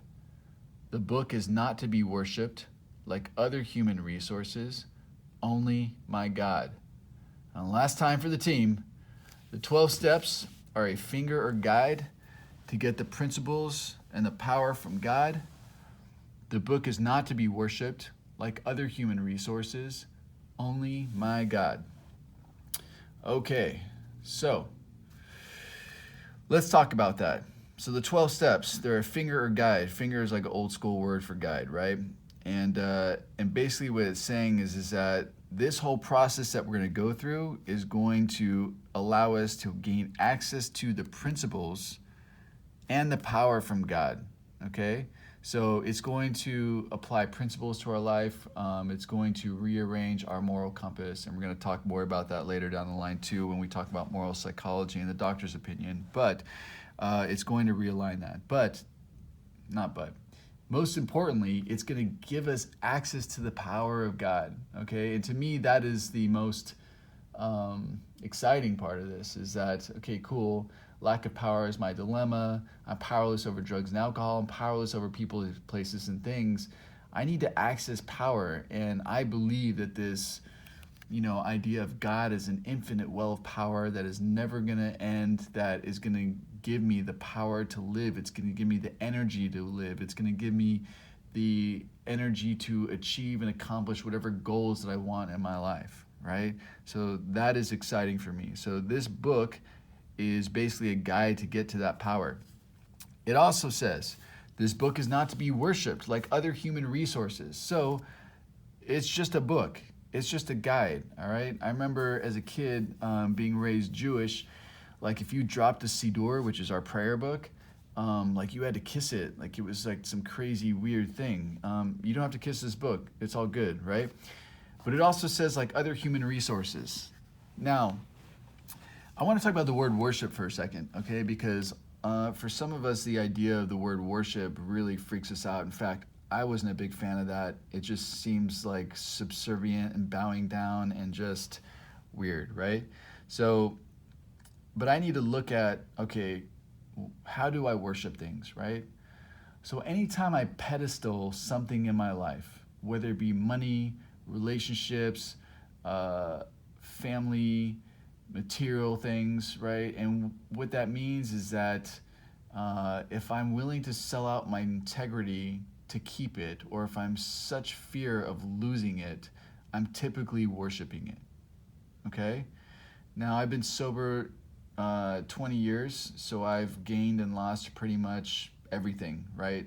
The book is not to be worshipped like other human resources, only my God. And last time for the team, the 12 steps are a finger or guide to get the principles and the power from God. The book is not to be worshipped like other human resources, only my God. Okay, so let's talk about that. So the 12 steps, they're a finger or guide. Finger is like an old school word for guide, right? And basically what it's saying is that this whole process that we're going to go through is going to allow us to gain access to the principles and the power from God, okay? So it's going to apply principles to our life. It's going to rearrange our moral compass, and we're going to talk more about that later down the line too when we talk about moral psychology and the doctor's opinion. But it's going to realign that. Most importantly, it's going to give us access to the power of God, okay? And to me, that is the most exciting part of this, is that, okay, cool, lack of power is my dilemma. I'm powerless over drugs and alcohol. I'm powerless over people, places, and things. I need to access power, and I believe that this, idea of God as an infinite well of power that is never going to end, that is going to give me the power to live. It's going to give me the energy to live. It's going to give me the energy to achieve and accomplish whatever goals that I want in my life, right? So that is exciting for me. So this book is basically a guide to get to that power. It also says, this book is not to be worshipped like other human resources. So it's just a book. It's just a guide, all right? I remember as a kid being raised Jewish, like if you dropped a Siddur, which is our prayer book, like you had to kiss it, like it was like some crazy weird thing. You don't have to kiss this book; it's all good, right? But it also says like other human resources. Now, I want to talk about the word worship for a second, okay? Because for some of us, the idea of the word worship really freaks us out. In fact, I wasn't a big fan of that. It just seems like subservient and bowing down and just weird, right? So, but I need to look at, okay, how do I worship things, right? So anytime I pedestal something in my life, whether it be money, relationships, family, material things, right? And what that means is that if I'm willing to sell out my integrity to keep it, or if I'm such fear of losing it, I'm typically worshiping it. Okay? Now, I've been sober 20 years, so I've gained and lost pretty much everything, right?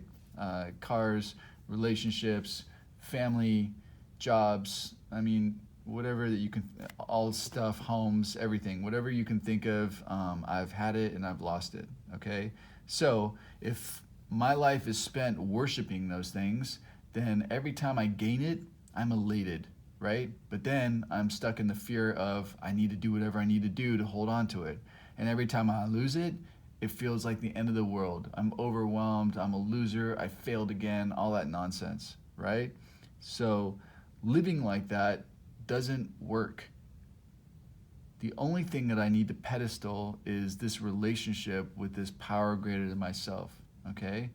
Cars, relationships, family, jobs, I mean, whatever that you can, all stuff, homes, everything, whatever you can think of, I've had it and I've lost it, okay? So if my life is spent worshiping those things, then every time I gain it, I'm elated, right? But then I'm stuck in the fear of I need to do whatever I need to do to hold on to it. And every time I lose it, it feels like the end of the world. I'm overwhelmed, I'm a loser, I failed again, all that nonsense, right? So living like that doesn't work. The only thing that I need to pedestal is this relationship with this power greater than myself, okay?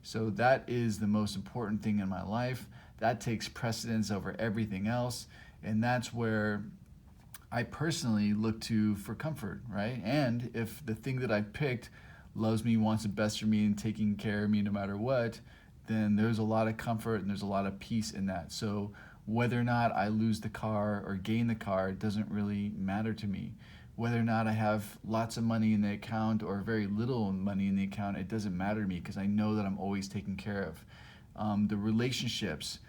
So that is the most important thing in my life. That takes precedence over everything else, and that's where I personally look to for comfort, right? And if the thing that I picked loves me, wants the best for me, and taking care of me no matter what, then there's a lot of comfort and there's a lot of peace in that. So whether or not I lose the car or gain the car doesn't really matter to me. Whether or not I have lots of money in the account or very little money in the account, it doesn't matter to me because I know that I'm always taken care of. The relationships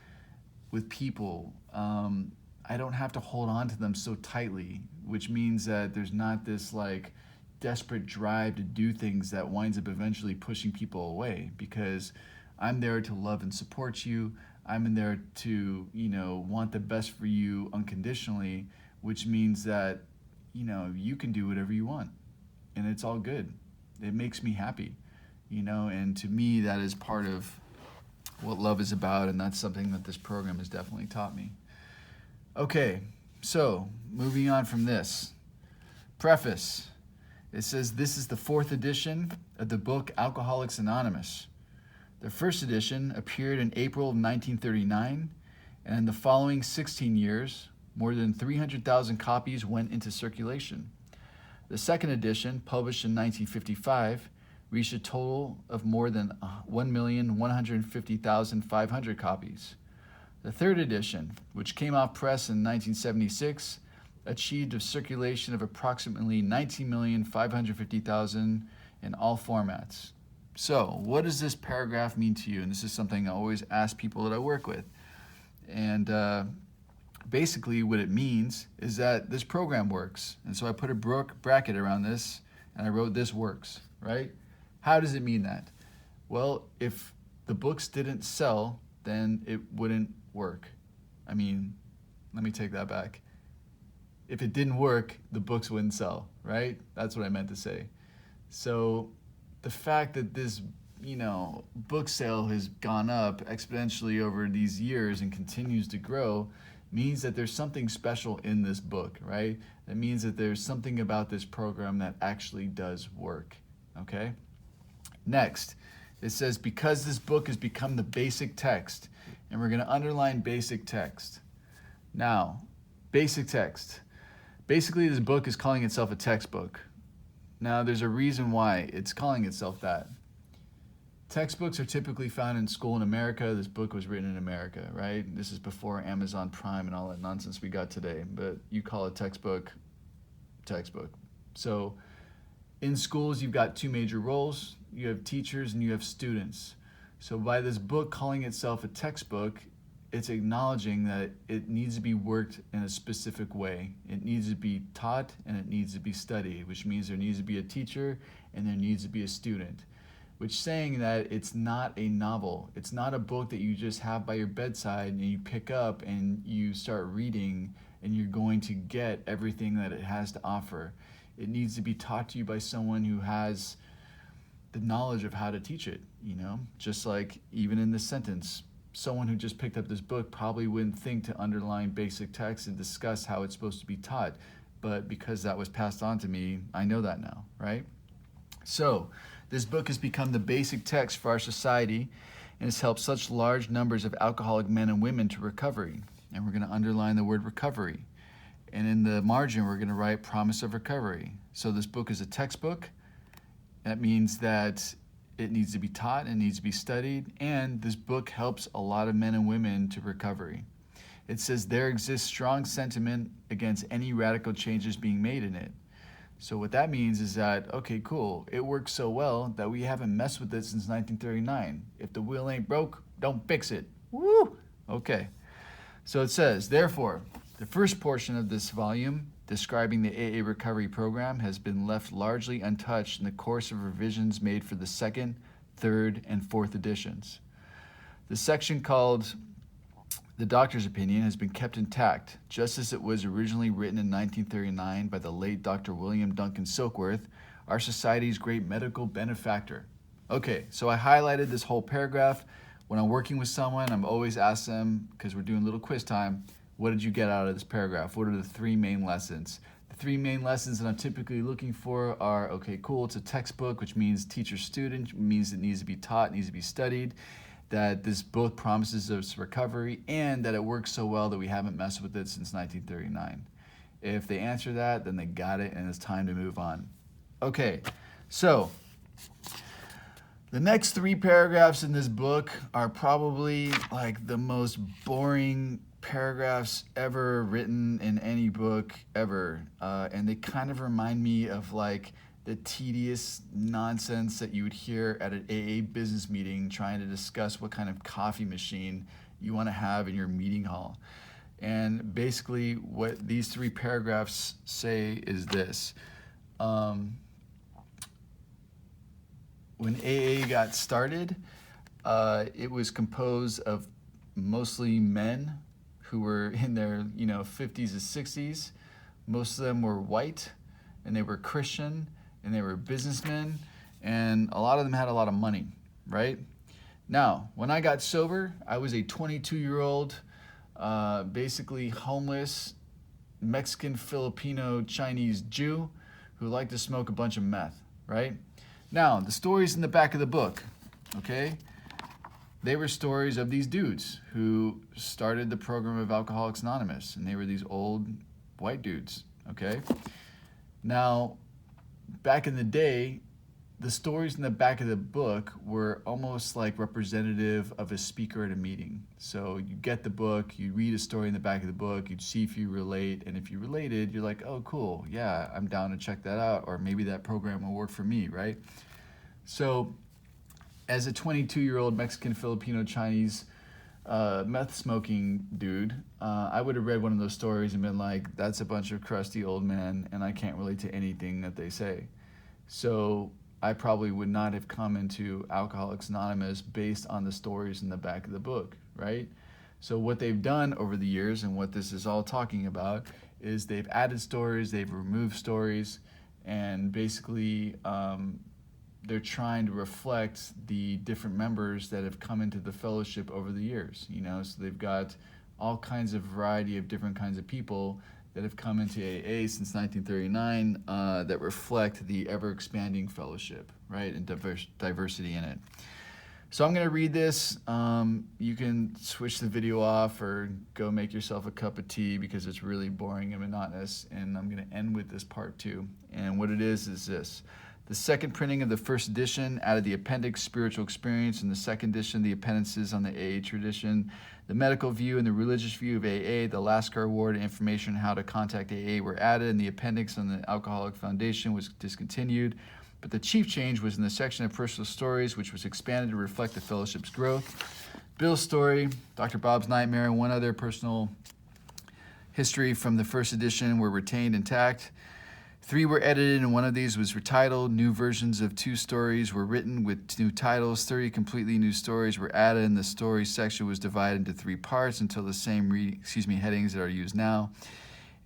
with people, I don't have to hold on to them so tightly, which means that there's not this like desperate drive to do things that winds up eventually pushing people away, because I'm there to love and support you. I'm in there to, want the best for you unconditionally, which means that, you can do whatever you want and it's all good. It makes me happy, and to me, that is part of what love is about, and that's something that this program has definitely taught me. Okay, so moving on from this. Preface. It says this is the 4th edition of the book Alcoholics Anonymous. The first edition appeared in April of 1939, and in the following 16 years, more than 300,000 copies went into circulation. The second edition, published in 1955, reached a total of more than 1,150,500 copies. The third edition, which came off press in 1976, achieved a circulation of approximately 19,550,000 in all formats. So, what does this paragraph mean to you? And this is something I always ask people that I work with. And basically what it means is that this program works. And so I put a bracket around this, and I wrote this works, right? How does it mean that? Well, if the books didn't sell, then it wouldn't work. I mean, let me take that back. If it didn't work, the books wouldn't sell, right? That's what I meant to say. So the fact that this, book sale has gone up exponentially over these years and continues to grow means that there's something special in this book, right? That means that there's something about this program that actually does work, okay? Next, it says, because this book has become the basic text, and we're going to underline basic text. Now, basic text. Basically, this book is calling itself a textbook. Now, there's a reason why it's calling itself that. Textbooks are typically found in school in America. This book was written in America, right? This is before Amazon Prime and all that nonsense we got today. But you call a textbook. So in schools, you've got two major roles. You have teachers and you have students. So by this book calling itself a textbook, it's acknowledging that it needs to be worked in a specific way. It needs to be taught and it needs to be studied, which means there needs to be a teacher and there needs to be a student. Which saying that it's not a novel. It's not a book that you just have by your bedside and you pick up and you start reading and you're going to get everything that it has to offer. It needs to be taught to you by someone who has the knowledge of how to teach it, you know? Just like even in this sentence, someone who just picked up this book probably wouldn't think to underline basic text and discuss how it's supposed to be taught. But because that was passed on to me, I know that now, right? So, this book has become the basic text for our society and has helped such large numbers of alcoholic men and women to recovery. And we're going to underline the word recovery. And in the margin, we're going to write promise of recovery. So this book is a textbook. That means that it needs to be taught and needs to be studied. And this book helps a lot of men and women to recovery. It says there exists strong sentiment against any radical changes being made in it. So what that means is that, okay, cool, it works so well that we haven't messed with it since 1939. If the wheel ain't broke, don't fix it. Woo! Okay. So it says, therefore, the first portion of this volume describing the AA recovery program has been left largely untouched in the course of revisions made for the second, third, and fourth editions. The section called The Doctor's Opinion has been kept intact, just as it was originally written in 1939 by the late Dr. William Duncan Silkworth, our society's great medical benefactor. Okay, so I highlighted this whole paragraph. When I'm working with someone, I'm always ask them, because we're doing a little quiz time, what did you get out of this paragraph? What are the three main lessons? The three main lessons that I'm typically looking for are, okay, cool, it's a textbook, which means teacher-student, means it needs to be taught, needs to be studied, that this book promises us recovery, and that it works so well that we haven't messed with it since 1939. If they answer that, then they got it, and it's time to move on. Okay, so the next three paragraphs in this book are probably like the most boring paragraphs ever written in any book ever, and they kind of remind me of like the tedious nonsense that you would hear at an AA business meeting trying to discuss what kind of coffee machine you want to have in your meeting hall. And basically what these three paragraphs say is this. When AA got started, it was composed of mostly men who were in their 50s to 60s. Most of them were white, and they were Christian, and they were businessmen, and a lot of them had a lot of money, right? Now, when I got sober, I was a 22-year-old, basically homeless, Mexican, Filipino, Chinese Jew who liked to smoke a bunch of meth, right? Now, the stories in the back of the book, okay? They were stories of these dudes who started the program of Alcoholics Anonymous, and they were these old white dudes, okay? Now, back in the day, the stories in the back of the book were almost like representative of a speaker at a meeting. So you get the book, you read a story in the back of the book, you'd see if you relate, and if you related, you're like, oh, cool, yeah, I'm down to check that out, or maybe that program will work for me, right? So as a 22-year-old Mexican, Filipino, Chinese meth smoking dude, I would have read one of those stories and been like, that's a bunch of crusty old men, and I can't relate to anything that they say. So I probably would not have come into Alcoholics Anonymous based on the stories in the back of the book, right? So what they've done over the years, and what this is all talking about, is they've added stories, they've removed stories, and basically they're trying to reflect the different members that have come into the fellowship over the years, so they've got all kinds of variety of different kinds of people that have come into AA since 1939 that reflect the ever-expanding fellowship, right, and diversity in it. So I'm going to read this. You can switch the video off or go make yourself a cup of tea because it's really boring and monotonous, and I'm going to end with this part too. And what it is this. The second printing of the first edition added the appendix, Spiritual Experience, and the second edition, the appendices on the AA tradition, the medical view and the religious view of AA, the Lasker Award, and information on how to contact AA were added, and the appendix on the Alcoholic Foundation was discontinued. But the chief change was in the section of personal stories, which was expanded to reflect the fellowship's growth. Bill's story, Dr. Bob's nightmare, and one other personal history from the first edition were retained intact. 3 were edited, and one of these was retitled. New versions of 2 stories were written with new titles. 30 completely new stories were added, and the story section was divided into 3 parts until the same headings that are used now.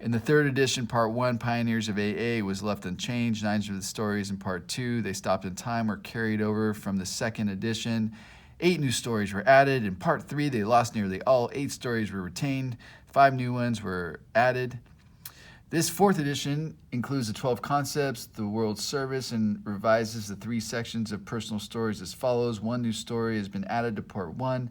In the 3rd edition, Part 1, Pioneers of AA, was left unchanged. 9 of the stories in Part 2, They Stopped in Time, were carried over from the 2nd edition. 8 new stories were added. In Part 3, they lost nearly all. 8 stories were retained. 5 new ones were added. This 4th edition includes the 12 concepts, the world's service, and revises the 3 sections of personal stories as follows. 1 new story has been added to Part 1,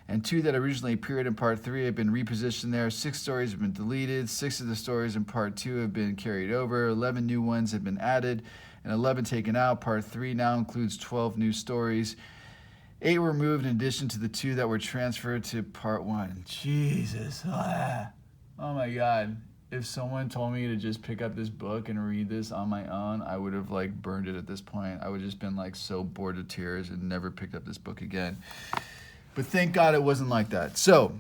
and 2 that originally appeared in Part 3 have been repositioned there. 6 stories have been deleted. 6 of the stories in Part 2 have been carried over. 11 new ones have been added, and 11 taken out. Part 3 now includes 12 new stories. 8 were moved in addition to the 2 that were transferred to Part 1. Jesus. Oh my God. If someone told me to just pick up this book and read this on my own, I would have burned it at this point. I would have just been so bored to tears and never picked up this book again. But thank God it wasn't like that. So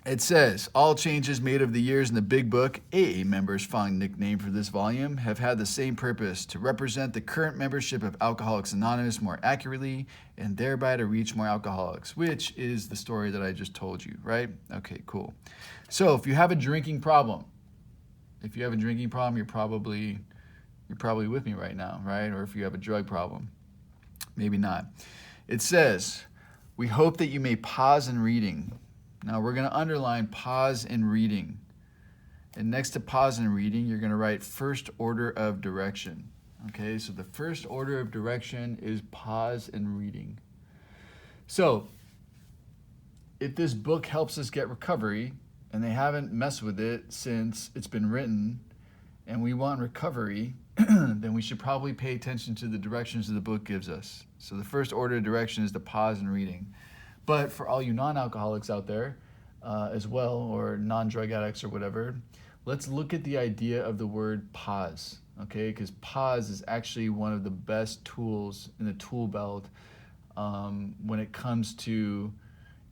it says, all changes made over the years in the Big Book, AA members, fond nickname for this volume, have had the same purpose: to represent the current membership of Alcoholics Anonymous more accurately and thereby to reach more alcoholics, which is the story that I just told you, right? Okay, cool. So if you have a drinking problem, you're probably with me right now, right? Or if you have a drug problem, maybe not. It says, we hope that you may pause in reading. Now we're going to underline pause in reading. And next to pause in reading, you're going to write first order of direction. Okay, so the first order of direction is pause in reading. So if this book helps us get recovery, and they haven't messed with it since it's been written, and we want recovery, then we should probably pay attention to the directions that the book gives us. So the first order of direction is to pause in reading. But for all you non-alcoholics out there as well, or non-drug addicts or whatever, let's look at the idea of the word pause, okay? Because pause is actually one of the best tools in the tool belt when it comes to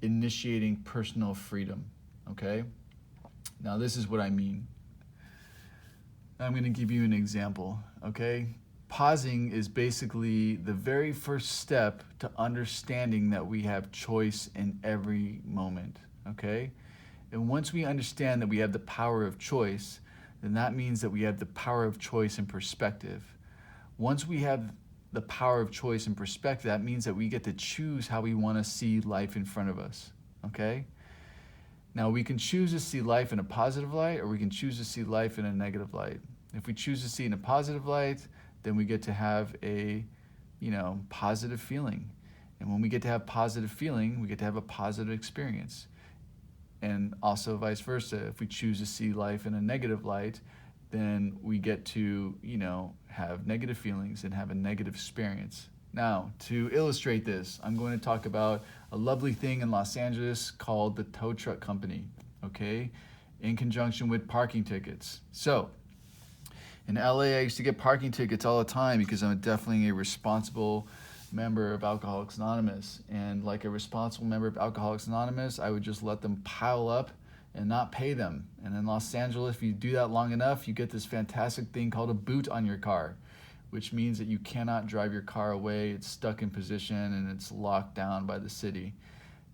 initiating personal freedom, okay? Now this is what I mean. I'm going to give you an example, okay? Pausing is basically the very first step to understanding that we have choice in every moment, okay? And once we understand that we have the power of choice, then that means that we have the power of choice and perspective. Once we have the power of choice and perspective, that means that we get to choose how we want to see life in front of us, okay? Now, we can choose to see life in a positive light, or we can choose to see life in a negative light. If we choose to see in a positive light, then we get to have a, positive feeling. And when we get to have positive feeling, we get to have a positive experience. And also vice versa. If we choose to see life in a negative light, then we get to, have negative feelings and have a negative experience. Now, to illustrate this, I'm going to talk about a lovely thing in Los Angeles called the tow truck company, okay, in conjunction with parking tickets. So, in LA, I used to get parking tickets all the time because I'm definitely a responsible member of Alcoholics Anonymous. And like a responsible member of Alcoholics Anonymous, I would just let them pile up and not pay them. And in Los Angeles, if you do that long enough, you get this fantastic thing called a boot on your car, which means that you cannot drive your car away. It's stuck in position and it's locked down by the city.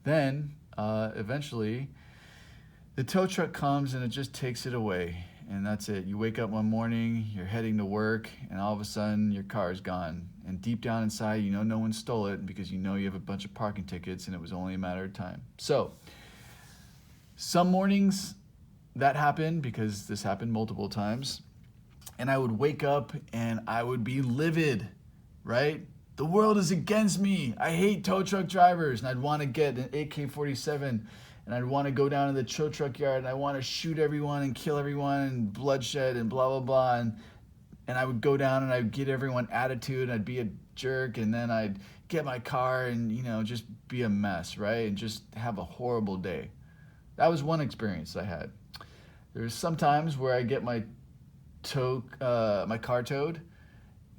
Then, eventually, the tow truck comes and it just takes it away. And that's it. You wake up one morning, you're heading to work, and all of a sudden your car is gone. And deep down inside, no one stole it because you have a bunch of parking tickets and it was only a matter of time. So, some mornings that happened, because this happened multiple times, and I would wake up and I would be livid, right? The world is against me. I hate tow truck drivers. And I'd want to get an AK-47 and I'd want to go down to the tow truck yard and I want to shoot everyone and kill everyone and bloodshed and blah, blah, blah. And I would go down and I'd get everyone attitude and I'd be a jerk, and then I'd get my car and, just be a mess, right? And just have a horrible day. That was one experience I had. There's some times where I get my car towed,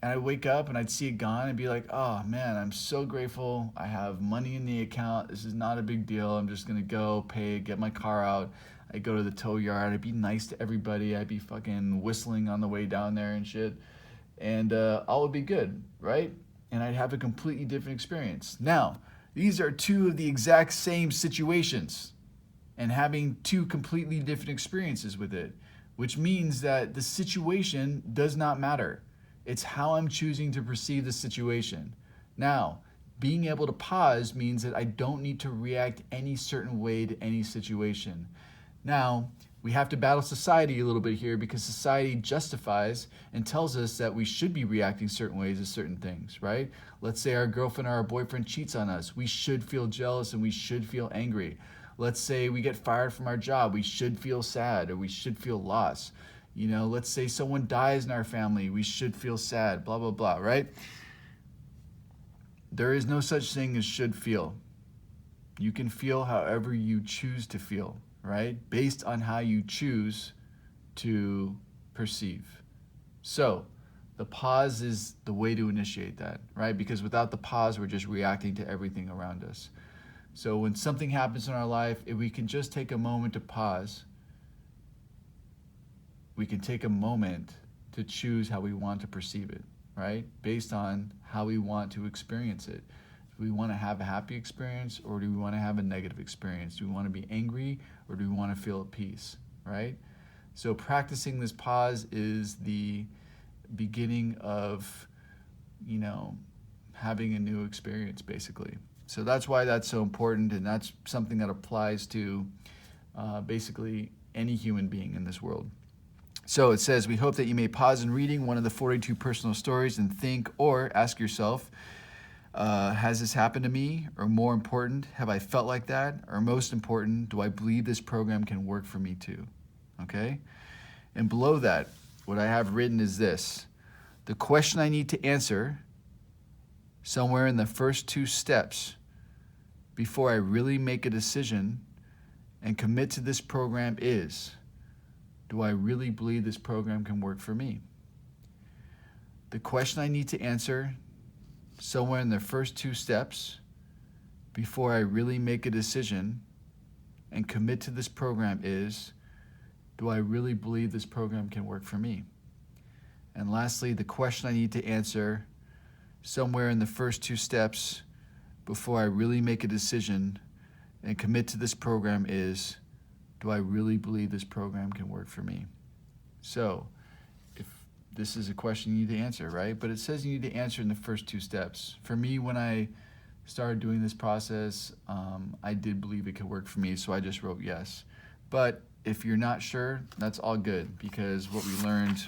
and I'd wake up and I'd see it gone and be like, oh man, I'm so grateful. I have money in the account. This is not a big deal. I'm just gonna go pay, get my car out. I'd go to the tow yard. I'd be nice to everybody. I'd be fucking whistling on the way down there and shit. And all would be good, right? And I'd have a completely different experience. Now, these are two of the exact same situations and having two completely different experiences with it, which means that the situation does not matter. It's how I'm choosing to perceive the situation. Now, being able to pause means that I don't need to react any certain way to any situation. Now, we have to battle society a little bit here because society justifies and tells us that we should be reacting certain ways to certain things, right? Let's say our girlfriend or our boyfriend cheats on us. We should feel jealous and we should feel angry. Let's say we get fired from our job. We should feel sad or we should feel lost. You know, let's say someone dies in our family. We should feel sad, blah, blah, blah, right? There is no such thing as should feel. You can feel however you choose to feel, right? Based on how you choose to perceive. So the pause is the way to initiate that, right? Because without the pause, we're just reacting to everything around us. So when something happens in our life, if we can just take a moment to pause, we can take a moment to choose how we want to perceive it, right? Based on how we want to experience it. Do we want to have a happy experience or do we want to have a negative experience? Do we want to be angry or do we want to feel at peace, right? So practicing this pause is the beginning of, you know, having a new experience, basically. So that's why that's so important, and that's something that applies to basically any human being in this world. So it says, we hope that you may pause in reading one of the 42 personal stories and think or ask yourself, has this happened to me? Or more important, have I felt like that? Or most important, do I believe this program can work for me too? Okay? And below that, what I have written is this. The question I need to answer somewhere in the first two steps before I really make a decision and commit to this program is, do I really believe this program can work for me? The question I need to answer somewhere in the first two steps before I really make a decision and commit to this program is, do I really believe this program can work for me? And lastly, the question I need to answer somewhere in the first two steps before I really make a decision and commit to this program is, do I really believe this program can work for me? So, if this is a question you need to answer, right? But it says you need to answer in the first two steps. For me, when I started doing this process, I did believe it could work for me, so I just wrote yes. But if you're not sure, that's all good, because what we learned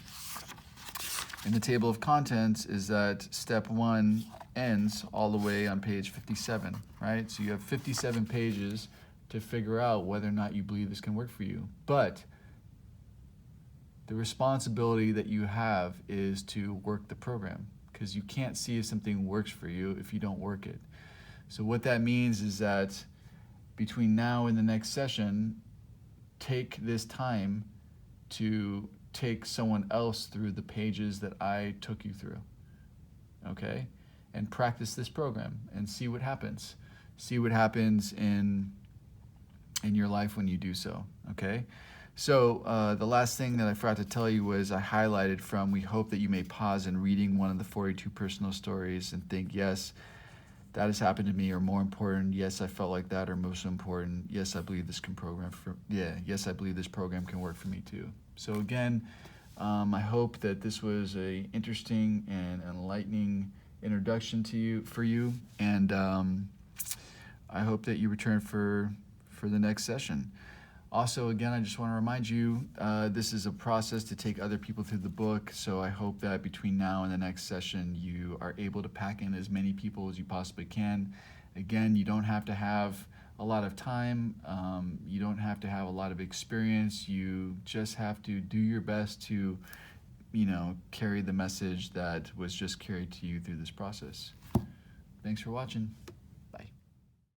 in the table of contents is that step 1 ends all the way on page 57, right? So you have 57 pages to figure out whether or not you believe this can work for you. But the responsibility that you have is to work the program, because you can't see if something works for you if you don't work it. So what that means is that between now and the next session, take this time to take someone else through the pages that I took you through, okay? And practice this program and see what happens. See what happens in your life when you do so, okay? So the last thing that I forgot to tell you was I highlighted from, we hope that you may pause in reading one of the 42 personal stories and think, yes, that has happened to me, or more important, yes, I felt like that, or most important, yes, I believe this yes, I believe this program can work for me too. So again, I hope that this was a interesting and enlightening introduction for you, and I hope that you return for the next session. Also, again, I just want to remind you, this is a process to take other people through the book, so I hope that between now and the next session, you are able to pack in as many people as you possibly can. Again, you don't have to have a lot of time, you don't have to have a lot of experience, you just have to do your best to, carry the message that was just carried to you through this process. Thanks for watching.